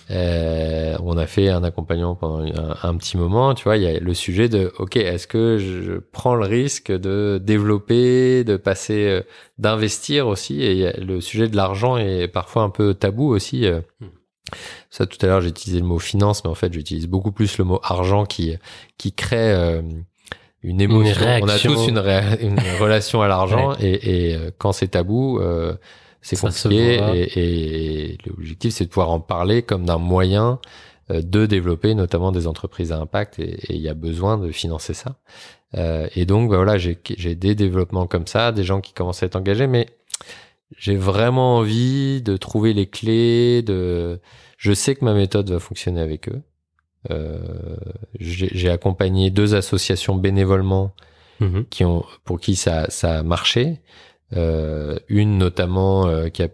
On a fait un accompagnement pendant un petit moment, tu vois, il y a le sujet de ok, est-ce que je prends le risque de développer, de passer, d'investir aussi, et il y a le sujet de l'argent est parfois un peu tabou aussi. Ça, tout à l'heure j'ai utilisé le mot finance, mais en fait j'utilise beaucoup plus le mot argent qui crée une émotion. On a tous une relation à l'argent et quand c'est tabou, c'est compliqué et l'objectif c'est de pouvoir en parler comme d'un moyen de développer notamment des entreprises à impact et il y a besoin de financer ça. Et donc voilà, j'ai des développements comme ça, des gens qui commencent à être engagés, mais j'ai vraiment envie de trouver les clés. Je sais que ma méthode va fonctionner avec eux. J'ai accompagné 2 associations bénévolement pour qui ça a marché. Une notamment qui a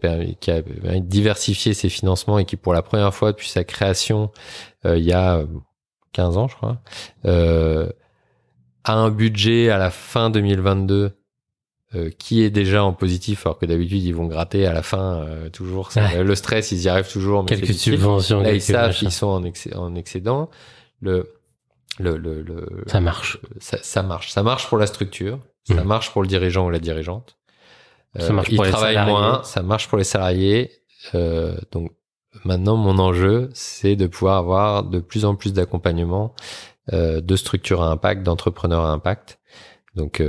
diversifié ses financements et qui pour la première fois depuis sa création il y a 15 ans je crois a un budget à la fin 2022 qui est déjà en positif, alors que d'habitude ils vont gratter à la fin toujours le stress, ils y arrivent toujours, mais quelques subventions, là ils savent qu'ils sont en excédent. Ça marche. Ça marche pour la structure, ça marche pour le dirigeant ou la dirigeante. Ça marche pour les salariés. Ils travaillent moins, ça marche pour les salariés. Donc maintenant, mon enjeu, c'est de pouvoir avoir de plus en plus d'accompagnement de structures à impact, d'entrepreneurs à impact. Donc,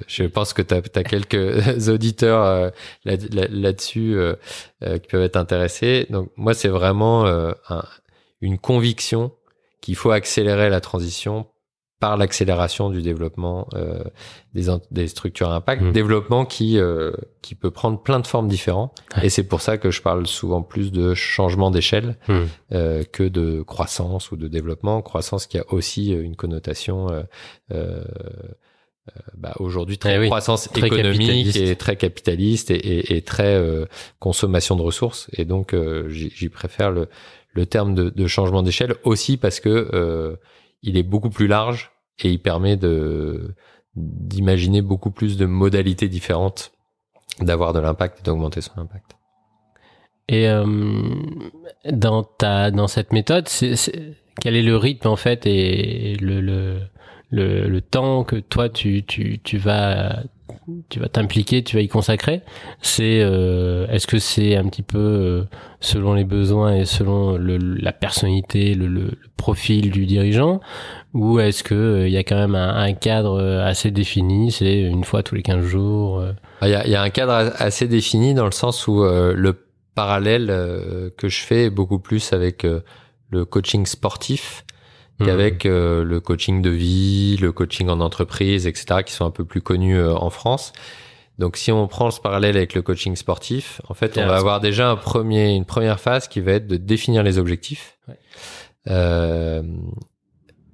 je pense que tu as quelques auditeurs là-dessus qui peuvent être intéressés. Donc, moi, c'est vraiment une conviction qu'il faut accélérer la transition par l'accélération du développement des structures à impact, développement qui peut prendre plein de formes différentes. Et c'est pour ça que je parle souvent plus de changement d'échelle que de croissance ou de développement. Croissance qui a aussi une connotation aujourd'hui très croissance très économique et très capitaliste et très consommation de ressources. Et donc j'y préfère le terme de changement d'échelle aussi parce que il est beaucoup plus large et il permet d'imaginer beaucoup plus de modalités différentes d'avoir de l'impact et d'augmenter son impact. Et dans cette méthode, quel est le rythme en fait et le temps que toi tu vas t'impliquer, tu vas y consacrer? Est-ce que c'est un petit peu selon les besoins et selon la personnalité, le profil du dirigeant, ou est-ce que il y a quand même un cadre assez défini, c'est une fois tous les 15 jours? Il y a un cadre assez défini dans le sens où le parallèle que je fais est beaucoup plus avec le coaching sportif qu'avec le coaching de vie, le coaching en entreprise, etc., qui sont un peu plus connus en France. Donc, si on prend ce parallèle avec le coaching sportif, en fait, on va avoir déjà une première phase qui va être de définir les objectifs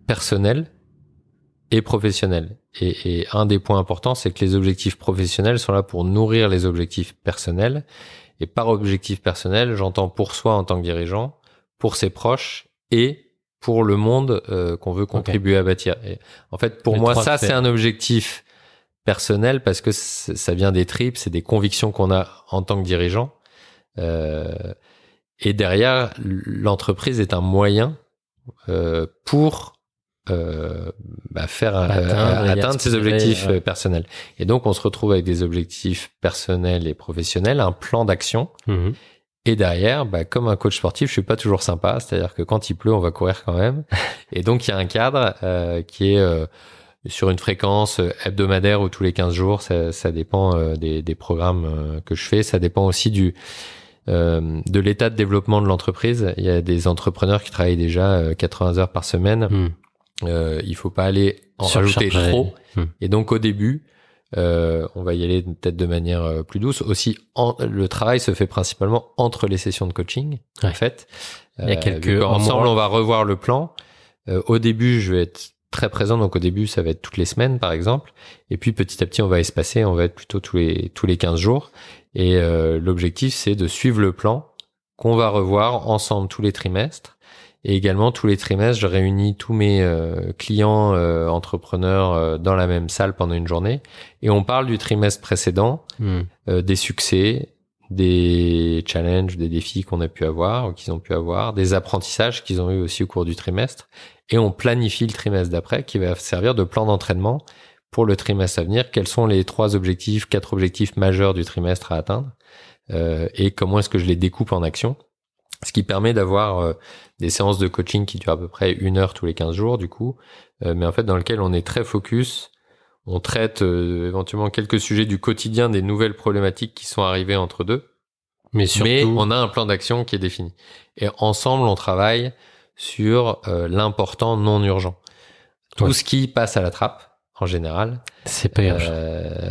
personnels et professionnels. Et un des points importants, c'est que les objectifs professionnels sont là pour nourrir les objectifs personnels. Et par objectif personnel, j'entends pour soi en tant que dirigeant, pour ses proches et pour le monde qu'on veut contribuer à bâtir. Et en fait, pour moi, ça, c'est un objectif personnel parce que ça vient des tripes, c'est des convictions qu'on a en tant que dirigeant. Et derrière, l'entreprise est un moyen pour atteindre ses objectifs personnels. Et donc, on se retrouve avec des objectifs personnels et professionnels, un plan d'action. Et derrière, comme un coach sportif, je suis pas toujours sympa. C'est-à-dire que quand il pleut, on va courir quand même. Et donc, il y a un cadre qui est sur une fréquence hebdomadaire ou tous les 15 jours. Ça dépend des programmes que je fais. Ça dépend aussi de l'état de développement de l'entreprise. Il y a des entrepreneurs qui travaillent déjà 80 heures par semaine. Il faut pas aller en rajouter trop. Et donc, au début, on va y aller peut-être de manière plus douce. Aussi, le travail se fait principalement entre les sessions de coaching. En fait, il y a quelques ensemble, on va revoir le plan. Au début, je vais être très présent. Donc, au début, ça va être toutes les semaines, par exemple. Et puis, petit à petit, on va espacer. On va être plutôt tous les 15 jours. Et l'objectif, c'est de suivre le plan qu'on va revoir ensemble tous les trimestres. Et également, tous les trimestres, je réunis tous mes clients entrepreneurs dans la même salle pendant une journée. Et on parle du trimestre précédent, des succès, des challenges, des défis qu'on a pu avoir ou qu'ils ont pu avoir, des apprentissages qu'ils ont eu aussi au cours du trimestre. Et on planifie le trimestre d'après qui va servir de plan d'entraînement pour le trimestre à venir. Quels sont les 4 objectifs majeurs du trimestre à atteindre et comment est-ce que je les découpe en actions. Ce qui permet d'avoir des séances de coaching qui durent à peu près 1 heure tous les 15 jours, du coup, mais en fait dans lequel on est très focus. On traite éventuellement quelques sujets du quotidien, des nouvelles problématiques qui sont arrivées entre deux. Mais surtout, on a un plan d'action qui est défini. Et ensemble, on travaille sur l'important non urgent. Tout ce qui passe à la trappe, en général. C'est pas urgent.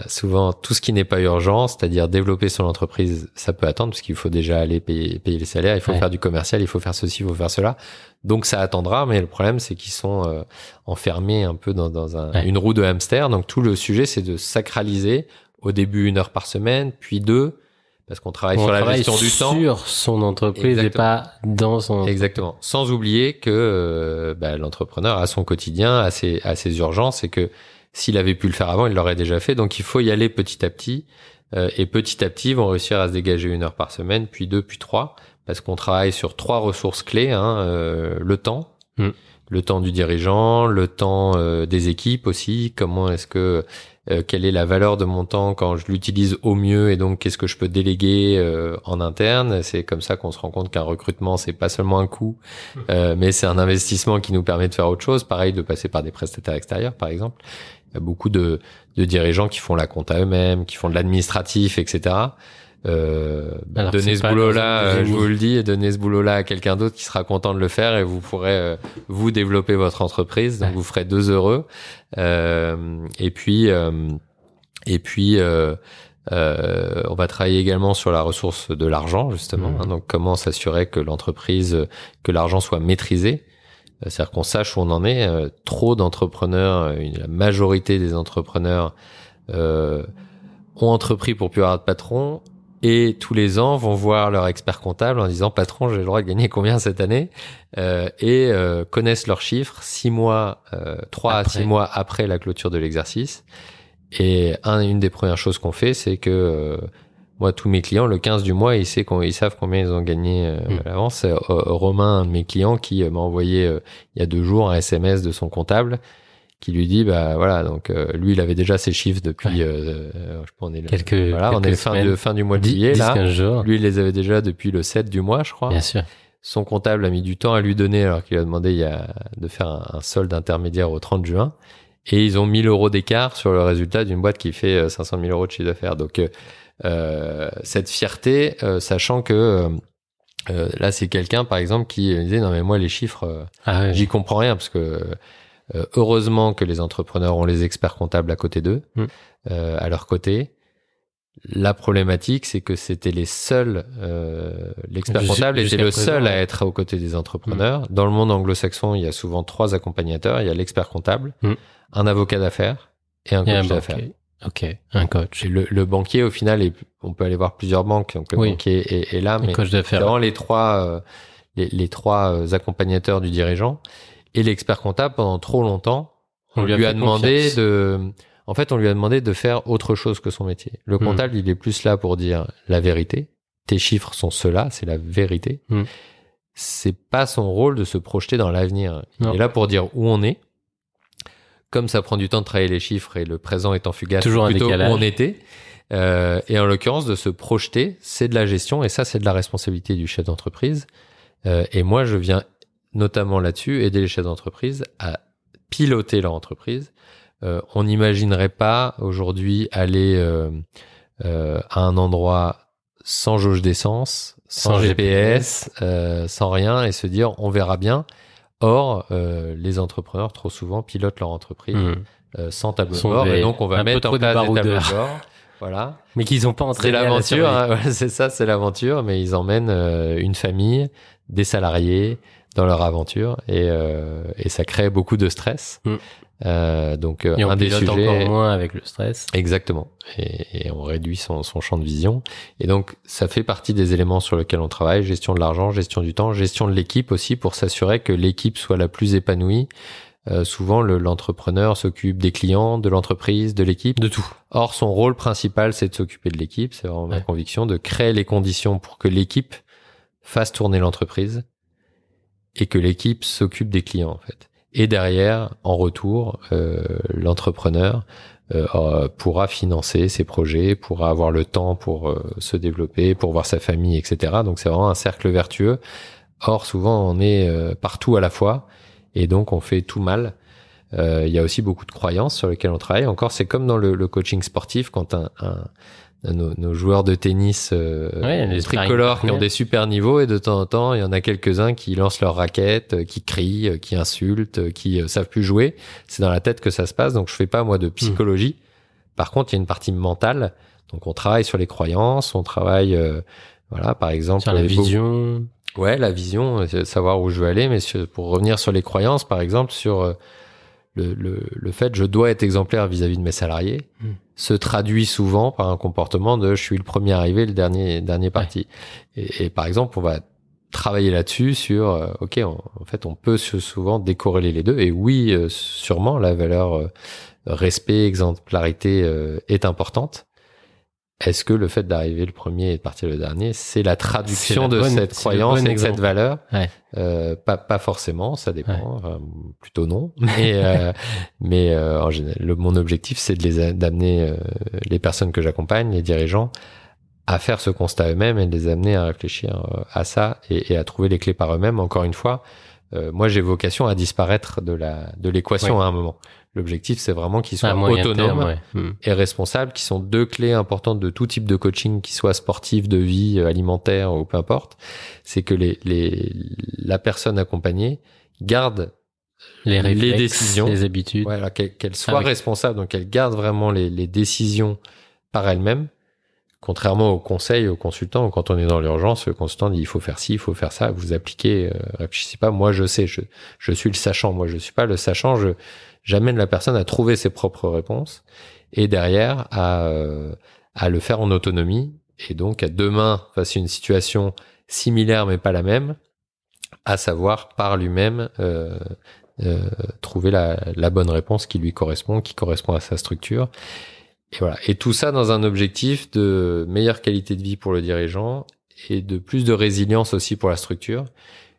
Souvent, tout ce qui n'est pas urgent, c'est-à-dire développer son entreprise, ça peut attendre parce qu'il faut déjà aller payer les salaires, il faut faire du commercial, il faut faire ceci, il faut faire cela. Donc, ça attendra, mais le problème, c'est qu'ils sont enfermés un peu dans une roue de hamster. Donc, tout le sujet, c'est de sacraliser au début 1 heure par semaine, puis 2, parce qu'on travaille sur la gestion du temps. Sur son entreprise. Exactement. Et pas dans son entreprise. Exactement. Sans oublier que l'entrepreneur a son quotidien, a ses urgences et que s'il avait pu le faire avant, il l'aurait déjà fait. Donc, il faut y aller petit à petit. Et petit à petit, ils vont réussir à se dégager 1 heure par semaine, puis 2, puis 3. Parce qu'on travaille sur 3 ressources clés. Le temps. Le temps du dirigeant, le temps des équipes aussi. Comment est-ce que... quelle est la valeur de mon temps quand je l'utilise au mieux et donc qu'est-ce que je peux déléguer en interne. C'est comme ça qu'on se rend compte qu'un recrutement, c'est pas seulement un coût, mais c'est un investissement qui nous permet de faire autre chose. Pareil, de passer par des prestataires extérieurs, par exemple. Il y a beaucoup de dirigeants qui font la compta eux-mêmes, qui font de l'administratif, etc. Donnez ce boulot-là, je vous le dis, et donnez ce boulot-là à quelqu'un d'autre qui sera content de le faire et vous pourrez vous développer votre entreprise. Donc vous ferez 2 heureux. Et puis on va travailler également sur la ressource de l'argent, justement. Donc comment s'assurer que que l'argent soit maîtrisé. C'est-à-dire qu'on sache où on en est. Trop d'entrepreneurs, la majorité des entrepreneurs ont entrepris pour plus avoir de patron et tous les ans vont voir leur expert comptable en disant patron, j'ai le droit de gagner combien cette année, et connaissent leurs chiffres 3 à 6 mois après la clôture de l'exercice Et une des premières choses qu'on fait, c'est que moi, tous mes clients, le 15 du mois, ils savent combien ils ont gagné à l'avance. C'est Romain, un de mes clients, qui m'a envoyé il y a 2 jours un SMS de son comptable qui lui dit, bah voilà, donc lui, il avait déjà ses chiffres depuis, je sais pas, on est fin du mois de juillet, 10, là. 15 jours. Lui, il les avait déjà depuis le 7 du mois, je crois. Bien sûr. Son comptable a mis du temps à lui donner, alors qu'il a demandé de faire un solde intermédiaire au 30 juin. Et ils ont 1 000 euros d'écart sur le résultat d'une boîte qui fait 500 000 euros de chiffre d'affaires. Donc, cette fierté, sachant que là, c'est quelqu'un, par exemple, qui disait, non mais moi, les chiffres, j'y comprends rien, parce que heureusement que les entrepreneurs ont les experts comptables à côté d'eux, à leur côté. La problématique, c'est que c'était les seuls, l'expert comptable était le seul à être aux côtés des entrepreneurs. Dans le monde anglo-saxon, il y a souvent 3 accompagnateurs. Il y a l'expert comptable, un avocat d'affaires et un coach d'affaires. Ok, un coach. Et le banquier, au final, on peut aller voir plusieurs banques. Donc le banquier est là, mais c'est vraiment les trois accompagnateurs du dirigeant. Et l'expert comptable, pendant trop longtemps, on lui a demandé de faire autre chose que son métier. Le comptable, il est plus là pour dire la vérité. Tes chiffres sont ceux-là, c'est la vérité. C'est pas son rôle de se projeter dans l'avenir. Il est là pour dire où on est. Comme ça prend du temps de travailler les chiffres et le présent étant fugace, toujours plutôt un décalage. Où on était. Et en l'occurrence, de se projeter, c'est de la gestion, et ça, c'est de la responsabilité du chef d'entreprise. Et moi, je viens notamment là-dessus aider les chefs d'entreprise à piloter leur entreprise. On n'imaginerait pas aujourd'hui aller à un endroit sans jauge d'essence, sans GPS, sans rien, et se dire on verra bien. Or, les entrepreneurs trop souvent pilotent leur entreprise sans tableau de bord, et donc on va mettre en place des tableaux de bord. Voilà. Mais qu'ils n'ont pas entraîné. C'est l'aventure, hein, c'est ça, c'est l'aventure, mais ils emmènent une famille, des salariés dans leur aventure, et ça crée beaucoup de stress. Donc et on un des sujets encore moins avec le stress. Exactement, et on réduit son champ de vision, et donc ça fait partie des éléments sur lesquels on travaille: gestion de l'argent, gestion du temps, gestion de l'équipe aussi, pour s'assurer que l'équipe soit la plus épanouie. Souvent l'entrepreneur s'occupe des clients, de l'entreprise, de l'équipe, de tout. Or son rôle principal, c'est de s'occuper de l'équipe. C'est vraiment ma conviction, de créer les conditions pour que l'équipe fasse tourner l'entreprise et que l'équipe s'occupe des clients, en fait. Et derrière, en retour, l'entrepreneur pourra financer ses projets, pourra avoir le temps pour se développer, pour voir sa famille, etc. Donc c'est vraiment un cercle vertueux. Or, souvent, on est partout à la fois, et donc on fait tout mal. Il y a aussi beaucoup de croyances sur lesquelles on travaille. Encore, c'est comme dans le coaching sportif, quand nos joueurs de tennis tricolores qui ont des super niveaux, et de temps en temps, il y en a quelques-uns qui lancent leurs raquettes, qui crient, qui insultent, qui savent plus jouer. C'est dans la tête que ça se passe. Donc je fais pas, moi, de psychologie. Par contre, il y a une partie mentale. Donc on travaille sur les croyances, on travaille voilà, par exemple sur la vision. Ouais, la vision, savoir où je veux aller, mais pour revenir sur les croyances, par exemple, sur le fait je dois être exemplaire vis-à-vis de mes salariés, se traduit souvent par un comportement de je suis le premier arrivé, le dernier parti. Et par exemple, on va travailler là-dessus sur ok, en fait, on peut souvent décorréler les deux. Et oui, sûrement, la valeur respect, exemplarité est importante. Est-ce que le fait d'arriver le premier et de partir le dernier, c'est la traduction de cette croyance et de cette valeur? Pas forcément, ça dépend. Enfin, plutôt non. Mais en général, mon objectif, c'est d'amener les personnes que j'accompagne, les dirigeants, à faire ce constat eux-mêmes et de les amener à réfléchir à ça et à trouver les clés par eux-mêmes. Encore une fois, moi, j'ai vocation à disparaître de l'équation à un moment. L'objectif, c'est vraiment qu'ils soient autonomes et responsables, qui sont 2 clés importantes de tout type de coaching, qui soit sportif, de vie, alimentaire ou peu importe. C'est que la personne accompagnée garde les réflexes, décisions, les habitudes. Voilà, qu'elle soit responsable, donc qu'elle garde vraiment les décisions par elle-même. Contrairement aux conseils, aux consultants, quand on est dans l'urgence, le consultant dit il faut faire ci, il faut faire ça, vous appliquez, réfléchissez pas. Moi, je sais, je suis le sachant. Moi, je suis pas le sachant. J'amène la personne à trouver ses propres réponses et derrière à le faire en autonomie, et donc à demain, face à une situation similaire mais pas la même, à savoir par lui-même trouver la bonne réponse qui lui correspond, qui correspond à sa structure. voilà. Et tout ça dans un objectif de meilleure qualité de vie pour le dirigeant et de plus de résilience aussi pour la structure.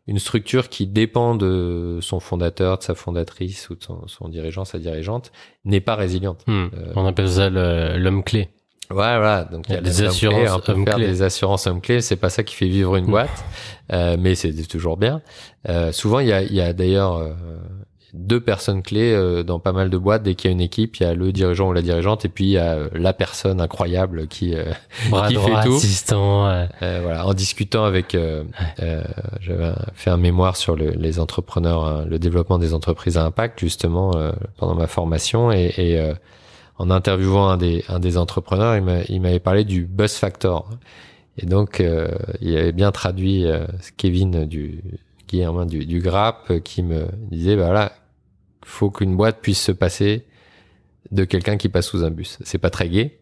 Une structure qui dépend de son fondateur, de sa fondatrice ou de son dirigeant, sa dirigeante, n'est pas résiliente. On appelle ça l'homme clé. Voilà. Donc il y a des assurances on peut faire des assurances hommes clés. C'est pas ça qui fait vivre une boîte, mais c'est toujours bien. Souvent il y a d'ailleurs 2 personnes clés dans pas mal de boîtes. Dès qu'il y a une équipe, il y a le dirigeant ou la dirigeante, et puis il y a la personne incroyable qui bras droit, fait tout. Assistant. Voilà, en discutant avec, j'avais fait un mémoire sur les entrepreneurs, le développement des entreprises à impact justement pendant ma formation, et en interviewant un des entrepreneurs, il m'avait parlé du buzz factor, et donc il avait bien traduit Kevin Guillermin du Grapp qui me disait voilà, faut qu'une boîte puisse se passer de quelqu'un qui passe sous un bus. C'est pas très gai,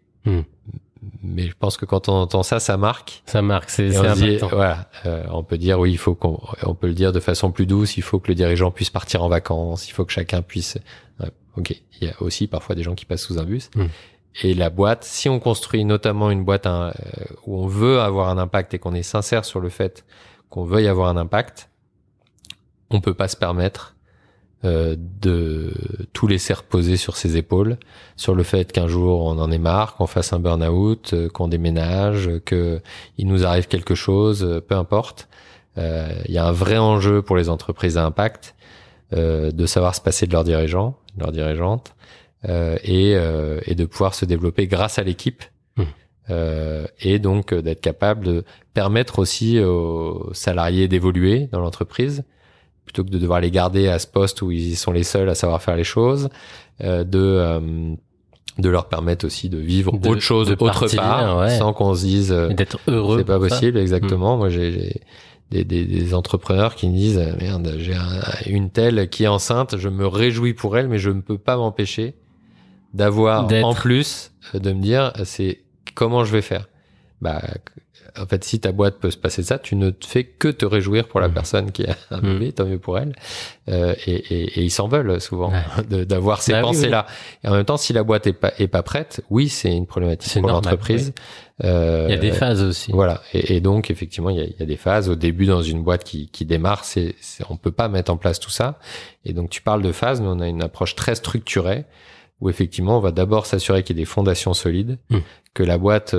mais je pense que quand on entend ça, ça marque. Ça marque, c'est important. Voilà, on peut dire oui, on peut le dire de façon plus douce. Il faut que le dirigeant puisse partir en vacances. Il faut que chacun puisse. Ok, il y a aussi parfois des gens qui passent sous un bus. Et la boîte, si on construit notamment une boîte où on veut avoir un impact et qu'on est sincère sur le fait qu'on veuille avoir un impact, on peut pas se permettre de tout laisser reposer sur ses épaules, sur le fait qu'un jour on en ait marre, qu'on fasse un burn-out, qu'on déménage, que il nous arrive quelque chose, peu importe. Il y a un vrai enjeu pour les entreprises à impact de savoir se passer de leurs dirigeants, de leurs dirigeantes, et de pouvoir se développer grâce à l'équipe. Et donc d'être capable de permettre aussi aux salariés d'évoluer dans l'entreprise, plutôt que de devoir les garder à ce poste où ils sont les seuls à savoir faire les choses, de leur permettre aussi de vivre autre chose autre part, sans qu'on se dise d'être heureux. C'est pas possible, exactement. Moi, j'ai des entrepreneurs qui me disent merde, j'ai une telle qui est enceinte, je me réjouis pour elle, mais je ne peux pas m'empêcher d'avoir en plus de me dire c'est comment je vais faire. En fait, si ta boîte peut se passer de ça, tu ne fais que te réjouir pour la personne qui a un bébé, tant mieux pour elle. Et ils s'en veulent souvent d'avoir ces pensées-là. Oui. Et en même temps, si la boîte est pas prête, oui, c'est une problématique pour l'entreprise. Oui. Il y a des phases aussi. Voilà. Et donc, effectivement, il y a des phases. Au début, dans une boîte qui démarre, on peut pas mettre en place tout ça. Et donc, tu parles de phases, mais on a une approche très structurée, où effectivement, on va d'abord s'assurer qu'il y ait des fondations solides, que la boîte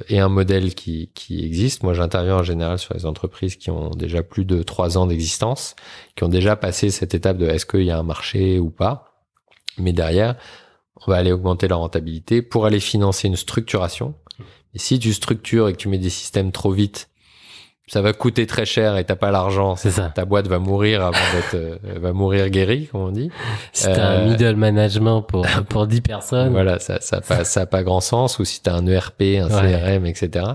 ait un modèle qui existe. Moi, j'interviens en général sur les entreprises qui ont déjà plus de 3 ans d'existence, qui ont déjà passé cette étape de est-ce qu'il y a un marché ou pas. Mais derrière, on va aller augmenter la rentabilité pour aller financer une structuration. Et si tu structures et que tu mets des systèmes trop vite, ça va coûter très cher et t'as pas l'argent. C'est ça. Ta boîte va mourir avant va mourir guérie, comme on dit. Si t'as un middle management pour 10 personnes. Voilà, ça a pas grand sens. Ou si t'as un ERP, un CRM, etc.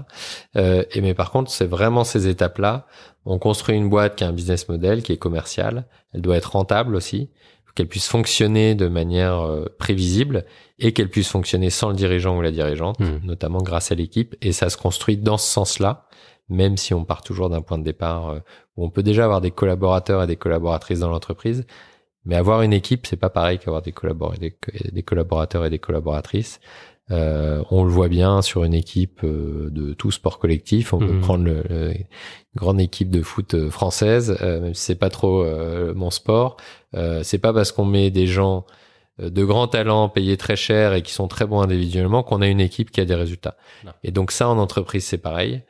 Mais par contre, c'est vraiment ces étapes-là. On construit une boîte qui a un business model, qui est commercial. Elle doit être rentable aussi. Qu'elle puisse fonctionner de manière prévisible et qu'elle puisse fonctionner sans le dirigeant ou la dirigeante, notamment grâce à l'équipe. Et ça se construit dans ce sens-là. Même si on part toujours d'un point de départ où on peut déjà avoir des collaborateurs et des collaboratrices dans l'entreprise, mais avoir une équipe, c'est pas pareil qu'avoir des collaborateurs et des collaboratrices. On le voit bien sur une équipe de tout sport collectif. On peut prendre une grande équipe de foot française, même si c'est pas trop mon sport. C'est pas parce qu'on met des gens de grands talents payés très cher et qui sont très bons individuellement qu'on a une équipe qui a des résultats. Non. Et donc ça, en entreprise, c'est pareil.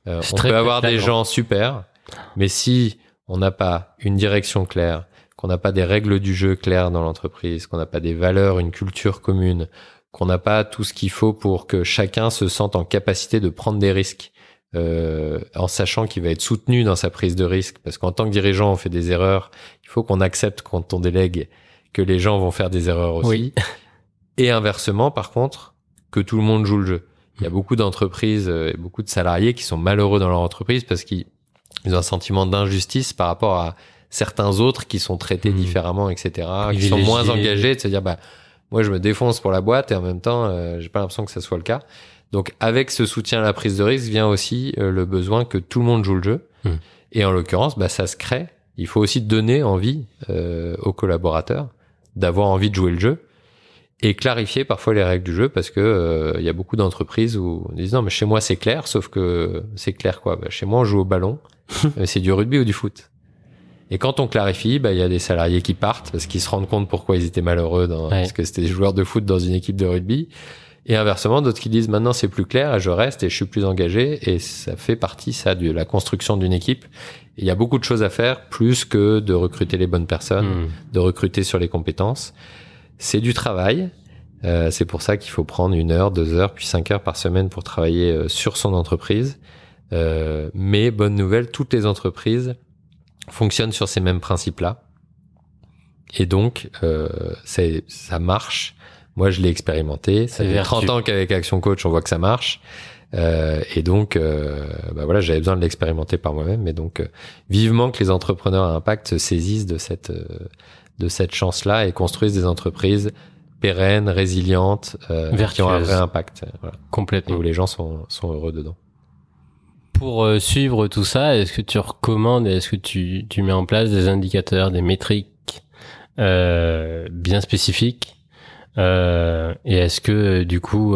On peut avoir des gens super, mais si on n'a pas une direction claire, qu'on n'a pas des règles du jeu claires dans l'entreprise, qu'on n'a pas des valeurs, une culture commune, qu'on n'a pas tout ce qu'il faut pour que chacun se sente en capacité de prendre des risques, en sachant qu'il va être soutenu dans sa prise de risque, parce qu'en tant que dirigeant, on fait des erreurs. Il faut qu'on accepte quand on délègue que les gens vont faire des erreurs aussi. Oui. Et inversement, par contre, que tout le monde joue le jeu. Il y a beaucoup d'entreprises et beaucoup de salariés qui sont malheureux dans leur entreprise parce qu'ils ont un sentiment d'injustice par rapport à certains autres qui sont traités différemment, etc., qui sont moins engagés, de se dire, moi, je me défonce pour la boîte et en même temps, j'ai pas l'impression que ça soit le cas. Donc, avec ce soutien à la prise de risque vient aussi le besoin que tout le monde joue le jeu. Et en l'occurrence, ça se crée. Il faut aussi donner envie aux collaborateurs d'avoir envie de jouer le jeu. et clarifier parfois les règles du jeu, parce que il y a beaucoup d'entreprises où on dit non mais chez moi c'est clair, sauf que c'est clair quoi. Chez moi on joue au ballon, c'est du rugby ou du foot. Et quand on clarifie, il y a des salariés qui partent parce qu'ils se rendent compte pourquoi ils étaient malheureux parce que c'était des joueurs de foot dans une équipe de rugby. Et inversement, d'autres qui disent maintenant c'est plus clair et je reste et je suis plus engagé, et ça fait partie de la construction d'une équipe. Et il y a beaucoup de choses à faire, plus que de recruter les bonnes personnes, de recruter sur les compétences. C'est du travail. C'est pour ça qu'il faut prendre 1 heure, 2 heures, puis 5 heures par semaine pour travailler sur son entreprise. Mais bonne nouvelle, toutes les entreprises fonctionnent sur ces mêmes principes-là. Et donc, ça marche. Moi, je l'ai expérimenté. Ça fait 30 ans qu'avec Action Coach, on voit que ça marche. Et donc, voilà, j'avais besoin de l'expérimenter par moi-même. Mais donc, vivement que les entrepreneurs à impact se saisissent de cette chance-là et construisent des entreprises pérennes, résilientes, qui ont un vrai impact. Voilà. Complètement. Et où les gens sont heureux dedans. Pour suivre tout ça, est-ce que tu recommandes, est-ce que tu mets en place des indicateurs, des métriques bien spécifiques, et est-ce que du coup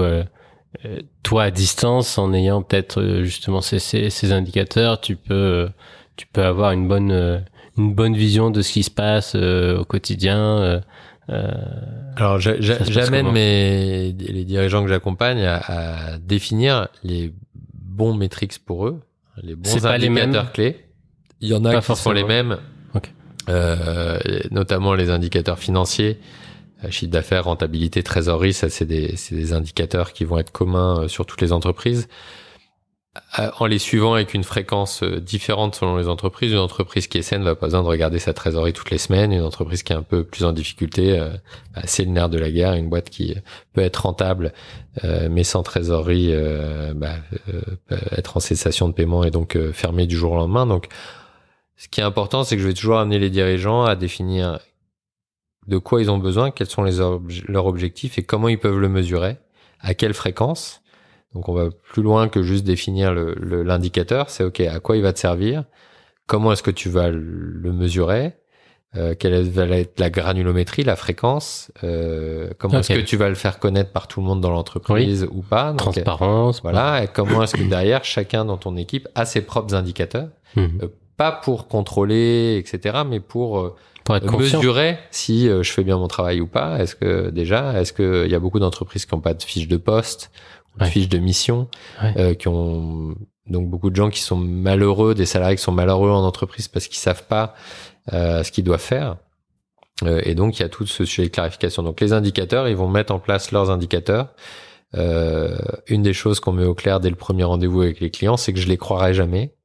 toi à distance, en ayant peut-être justement ces indicateurs, tu peux avoir une bonne vision de ce qui se passe au quotidien. Alors j'amène les dirigeants que j'accompagne à définir les bons métriques pour eux, les bons indicateurs clés. Il y en a qui sont les mêmes, notamment les indicateurs financiers, chiffre d'affaires, rentabilité, trésorerie. Ça, c'est des indicateurs qui vont être communs sur toutes les entreprises. En les suivant avec une fréquence différente selon les entreprises, une entreprise qui est saine va pas besoin de regarder sa trésorerie toutes les semaines. Une entreprise qui est un peu plus en difficulté, c'est le nerf de la guerre. Une boîte qui peut être rentable, mais sans trésorerie, peut être en cessation de paiement et donc fermée du jour au lendemain. Donc, ce qui est important, c'est que je vais toujours amener les dirigeants à définir de quoi ils ont besoin, quels sont leurs objectifs et comment ils peuvent le mesurer, à quelle fréquence. Donc on va plus loin que juste définir l'indicateur. C'est OK, à quoi il va te servir, comment est-ce que tu vas le mesurer, quelle va être la granulométrie, la fréquence, comment est-ce que tu vas le faire connaître par tout le monde dans l'entreprise ou pas. Donc, transparence. Voilà, et comment est-ce que derrière, chacun dans ton équipe a ses propres indicateurs, pas pour contrôler, etc., mais pour être mesurer si je fais bien mon travail ou pas. Est-ce qu'il y a beaucoup d'entreprises qui n'ont pas de fiche de poste, de fiche de mission, qui ont donc beaucoup de gens qui sont malheureux, des salariés qui sont malheureux en entreprise parce qu'ils savent pas ce qu'ils doivent faire. Et donc il y a tout ce sujet de clarification. Donc les indicateurs, ils vont mettre en place leurs indicateurs. Une des choses qu'on met au clair dès le premier rendez-vous avec les clients, c'est que je les croirai jamais.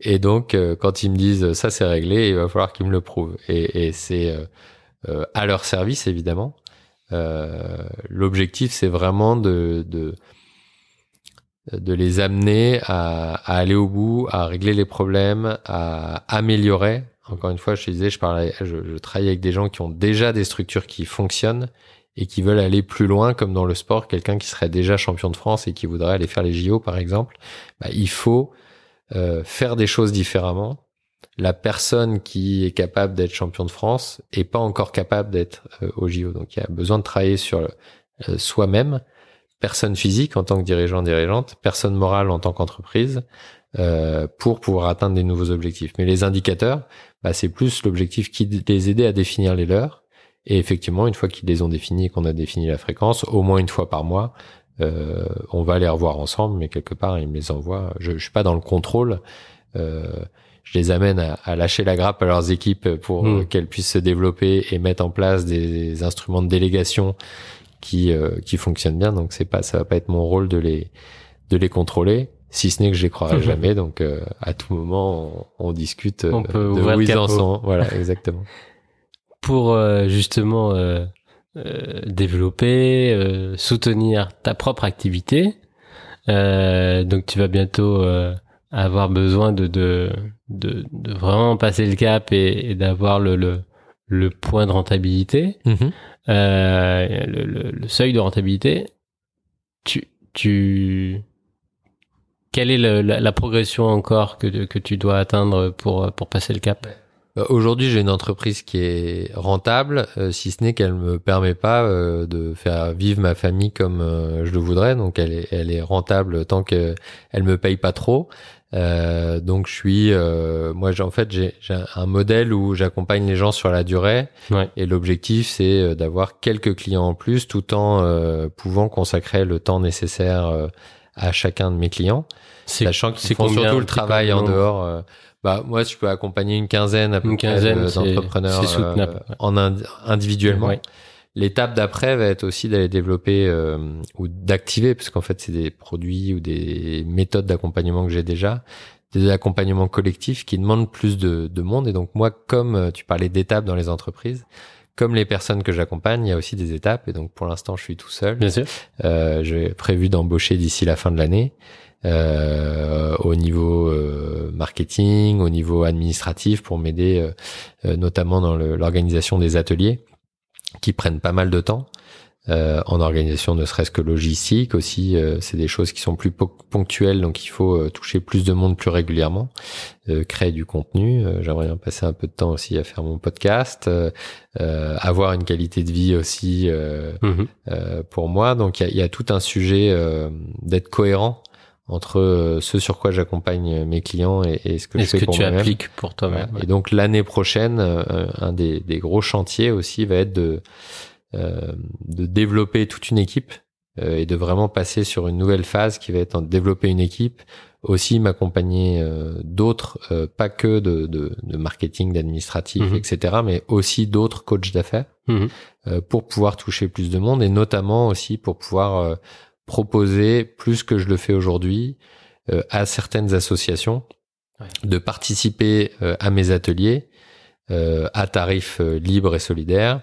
Et donc quand ils me disent ça c'est réglé, il va falloir qu'ils me le prouvent. Et c'est à leur service évidemment. L'objectif c'est vraiment de les amener à aller au bout, à régler les problèmes, à améliorer. Encore une fois, je te disais, je travaille avec des gens qui ont déjà des structures qui fonctionnent et qui veulent aller plus loin, comme dans le sport, quelqu'un qui serait déjà champion de France et qui voudrait aller faire les JO par exemple. Il faut faire des choses différemment. La personne qui est capable d'être champion de France est pas encore capable d'être au JO. Donc il y a besoin de travailler sur soi-même, personne physique en tant que dirigeante, personne morale en tant qu'entreprise, pour pouvoir atteindre des nouveaux objectifs. Mais les indicateurs, c'est plus l'objectif qui les aider à définir les leurs. Et effectivement, une fois qu'ils les ont définis et qu'on a défini la fréquence, au moins une fois par mois, on va les revoir ensemble, mais quelque part, ils me les envoient. Je suis pas dans le contrôle. Je les amène à lâcher la grappe à leurs équipes pour qu'elles puissent se développer et mettre en place des instruments de délégation qui fonctionnent bien. Donc ça va pas être mon rôle de les contrôler, si ce n'est que je les croirai jamais. Donc à tout moment on discute de où ils en sont. Voilà, exactement. Pour justement développer, soutenir ta propre activité, donc tu vas bientôt avoir besoin de vraiment passer le cap et d'avoir le point de rentabilité, le seuil de rentabilité. Quelle est la progression encore que tu dois atteindre pour passer le cap? Aujourd'hui, j'ai une entreprise qui est rentable, si ce n'est qu'elle me permet pas de faire vivre ma famille comme je le voudrais. Donc, elle est rentable tant qu'elle me paye pas trop. Donc, je suis, moi, en fait, j'ai un modèle où j'accompagne les gens sur la durée. Ouais. Et l'objectif, c'est d'avoir quelques clients en plus, tout en pouvant consacrer le temps nécessaire à chacun de mes clients, sachant qu'ils font surtout le travail en dehors. Moi, je peux accompagner une quinzaine à peu près d'entrepreneurs individuellement. Ouais. L'étape d'après va être aussi d'aller développer ou d'activer, parce qu'en fait, c'est des produits ou des méthodes d'accompagnement que j'ai déjà, des accompagnements collectifs qui demandent plus de monde. Et donc, moi, comme tu parlais d'étapes dans les entreprises, comme les personnes que j'accompagne, il y a aussi des étapes. Et donc, pour l'instant, je suis tout seul. Bien sûr. J'ai prévu d'embaucher d'ici la fin de l'année. Au niveau marketing, au niveau administratif, pour m'aider notamment dans l'organisation des ateliers qui prennent pas mal de temps, en organisation ne serait-ce que logistique aussi. C'est des choses qui sont plus ponctuelles, donc il faut toucher plus de monde plus régulièrement, créer du contenu. J'aimerais bien passer un peu de temps aussi à faire mon podcast, avoir une qualité de vie aussi pour moi. Donc il y a tout un sujet d'être cohérent entre ce sur quoi j'accompagne mes clients et ce que je fais pour moi-même. Et ce que tu appliques pour toi-même. Ouais. Et donc l'année prochaine, un des gros chantiers aussi va être de développer toute une équipe et de vraiment passer sur une nouvelle phase qui va être de développer une équipe, aussi m'accompagner d'autres, pas que de marketing, d'administratif, etc., mais aussi d'autres coachs d'affaires pour pouvoir toucher plus de monde et notamment aussi pour pouvoir proposer, plus que je le fais aujourd'hui, à certaines associations de participer à mes ateliers à tarif libre et solidaire.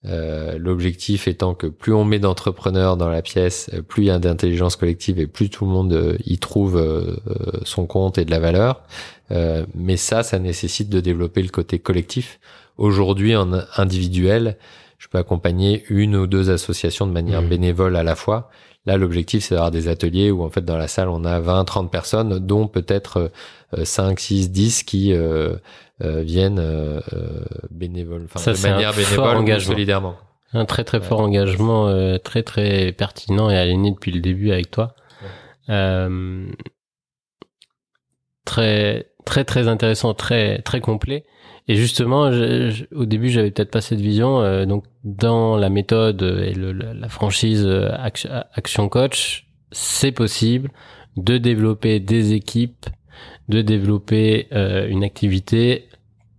L'objectif étant que plus on met d'entrepreneurs dans la pièce, plus il y a d'intelligence collective et plus tout le monde y trouve son compte et de la valeur. Mais ça nécessite de développer le côté collectif. Aujourd'hui, en individuel, je peux accompagner une ou deux associations de manière bénévole à la fois. Là, l'objectif, c'est d'avoir des ateliers où, en fait, dans la salle, on a 20, 30 personnes, dont peut-être 5, 6, 10 qui viennent bénévoles, enfin, de manière bénévole ou solidairement. Un très, très fort engagement, très, très pertinent et aligné depuis le début avec toi. Très, très, très intéressant, très, très complet. Et justement, au début, j'avais peut-être pas cette vision. Donc, dans la méthode et la franchise Action Coach, c'est possible de développer des équipes, de développer une activité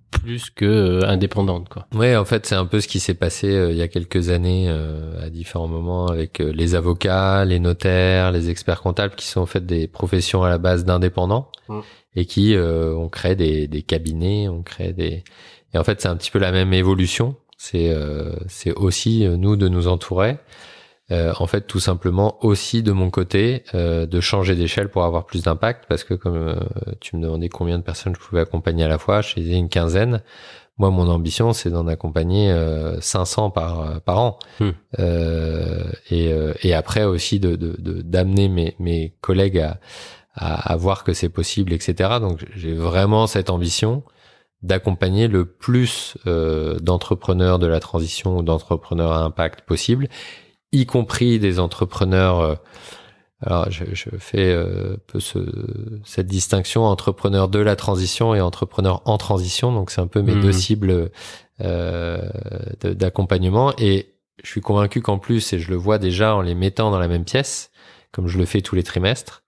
plus que indépendante, quoi. Ouais, en fait, c'est un peu ce qui s'est passé il y a quelques années à différents moments avec les avocats, les notaires, les experts comptables qui sont en fait des professions à la base d'indépendants. Et qui on crée des cabinets, on crée des et en fait c'est un petit peu la même évolution. C'est aussi nous de nous entourer. En fait tout simplement aussi de mon côté de changer d'échelle pour avoir plus d'impact parce que comme tu me demandais combien de personnes je pouvais accompagner à la fois, je disais une quinzaine. Moi mon ambition c'est d'en accompagner 500 par an. Et après aussi d'amener mes collègues à voir que c'est possible, etc. Donc, j'ai vraiment cette ambition d'accompagner le plus d'entrepreneurs de la transition ou d'entrepreneurs à impact possible, y compris des entrepreneurs. Alors, je fais peu cette distinction entrepreneurs de la transition et entrepreneurs en transition. Donc, c'est un peu mes deux cibles d'accompagnement. Et je suis convaincu qu'en plus, et je le vois déjà en les mettant dans la même pièce, comme je le fais tous les trimestres,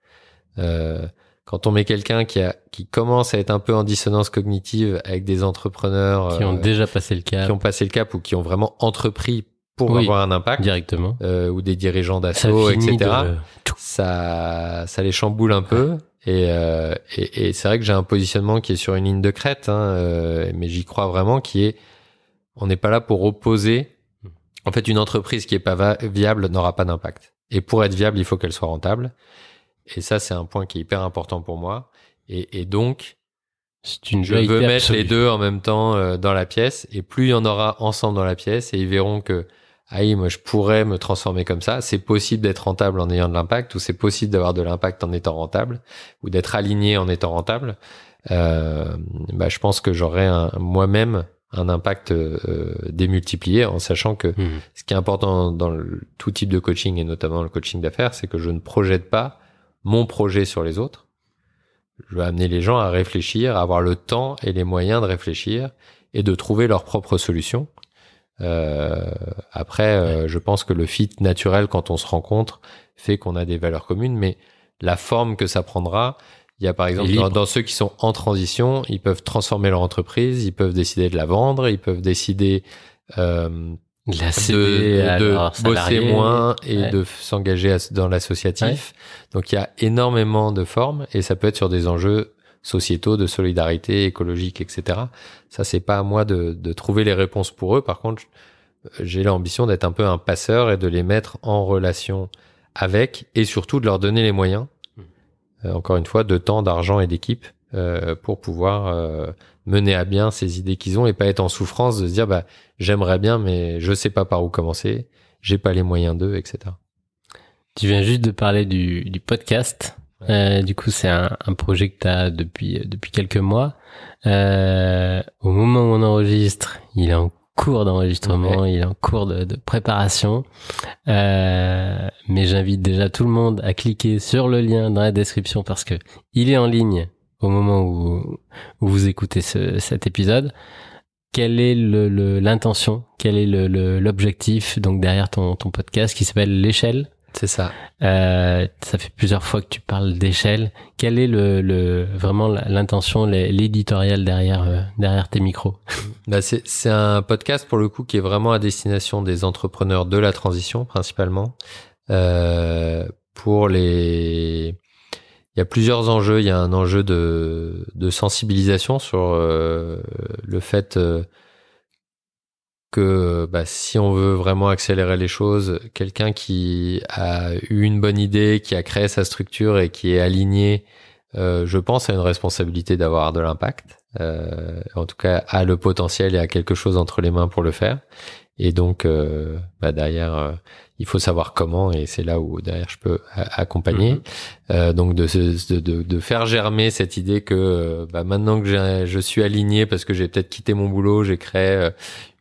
quand on met quelqu'un qui commence à être un peu en dissonance cognitive avec des entrepreneurs qui ont déjà passé le cap, ou qui ont vraiment entrepris pour avoir un impact directement, ou des dirigeants d'assaut, etc. Ça les chamboule un peu. Et c'est vrai que j'ai un positionnement qui est sur une ligne de crête, mais j'y crois vraiment, on n'est pas là pour opposer. En fait, une entreprise qui est pas viable n'aura pas d'impact. Et pour être viable, il faut qu'elle soit rentable. Et ça, c'est un point qui est hyper important pour moi. Et donc, je veux mettre les deux en même temps dans la pièce. Et plus il y en aura ensemble dans la pièce, et ils verront que, moi, je pourrais me transformer comme ça. C'est possible d'être rentable en ayant de l'impact, ou c'est possible d'avoir de l'impact en étant rentable, ou d'être aligné en étant rentable. je pense que j'aurais moi-même un impact démultiplié, en sachant que ce qui est important dans tout type de coaching, et notamment le coaching d'affaires, c'est que je ne projette pas mon projet sur les autres. Je vais amener les gens à réfléchir, à avoir le temps et les moyens de réfléchir et de trouver leurs propres solutions. Après, je pense que le fit naturel, quand on se rencontre, fait qu'on a des valeurs communes, mais la forme que ça prendra, il y a par exemple dans ceux qui sont en transition, ils peuvent transformer leur entreprise, ils peuvent décider de la vendre, ils peuvent décider de bosser moins et de s'engager dans l'associatif. Donc il y a énormément de formes et ça peut être sur des enjeux sociétaux, de solidarité, écologique, etc. Ça, c'est pas à moi de trouver les réponses pour eux. Par contre, j'ai l'ambition d'être un peu un passeur et de les mettre en relation avec et surtout de leur donner les moyens, encore une fois, de temps, d'argent et d'équipe pour pouvoir mener à bien ces idées qu'ils ont et pas être en souffrance de se dire j'aimerais bien mais je sais pas par où commencer, j'ai pas les moyens d'eux, etc. Tu viens juste de parler du podcast. Du coup, c'est un projet que tu as depuis quelques mois. Au moment où on enregistre, il est en cours d'enregistrement, il est en cours de préparation. Mais j'invite déjà tout le monde à cliquer sur le lien dans la description parce que il est en ligne au moment où vous écoutez cet épisode. Quelle est l'intention, quel est l'objectif donc derrière ton podcast qui s'appelle l'échelle? C'est ça. Ça fait plusieurs fois que tu parles d'échelle. Quelle est vraiment l'intention, l'éditorial derrière tes micros? C'est un podcast pour le coup qui est vraiment à destination des entrepreneurs de la transition principalement. Il y a plusieurs enjeux. Il y a un enjeu de sensibilisation sur le fait que si on veut vraiment accélérer les choses, quelqu'un qui a eu une bonne idée, qui a créé sa structure et qui est aligné, je pense, a une responsabilité d'avoir de l'impact. En tout cas, a le potentiel et a quelque chose entre les mains pour le faire. Et donc, derrière, il faut savoir comment, et c'est là où derrière je peux accompagner. Donc de faire germer cette idée que maintenant que je suis aligné parce que j'ai peut-être quitté mon boulot, j'ai créé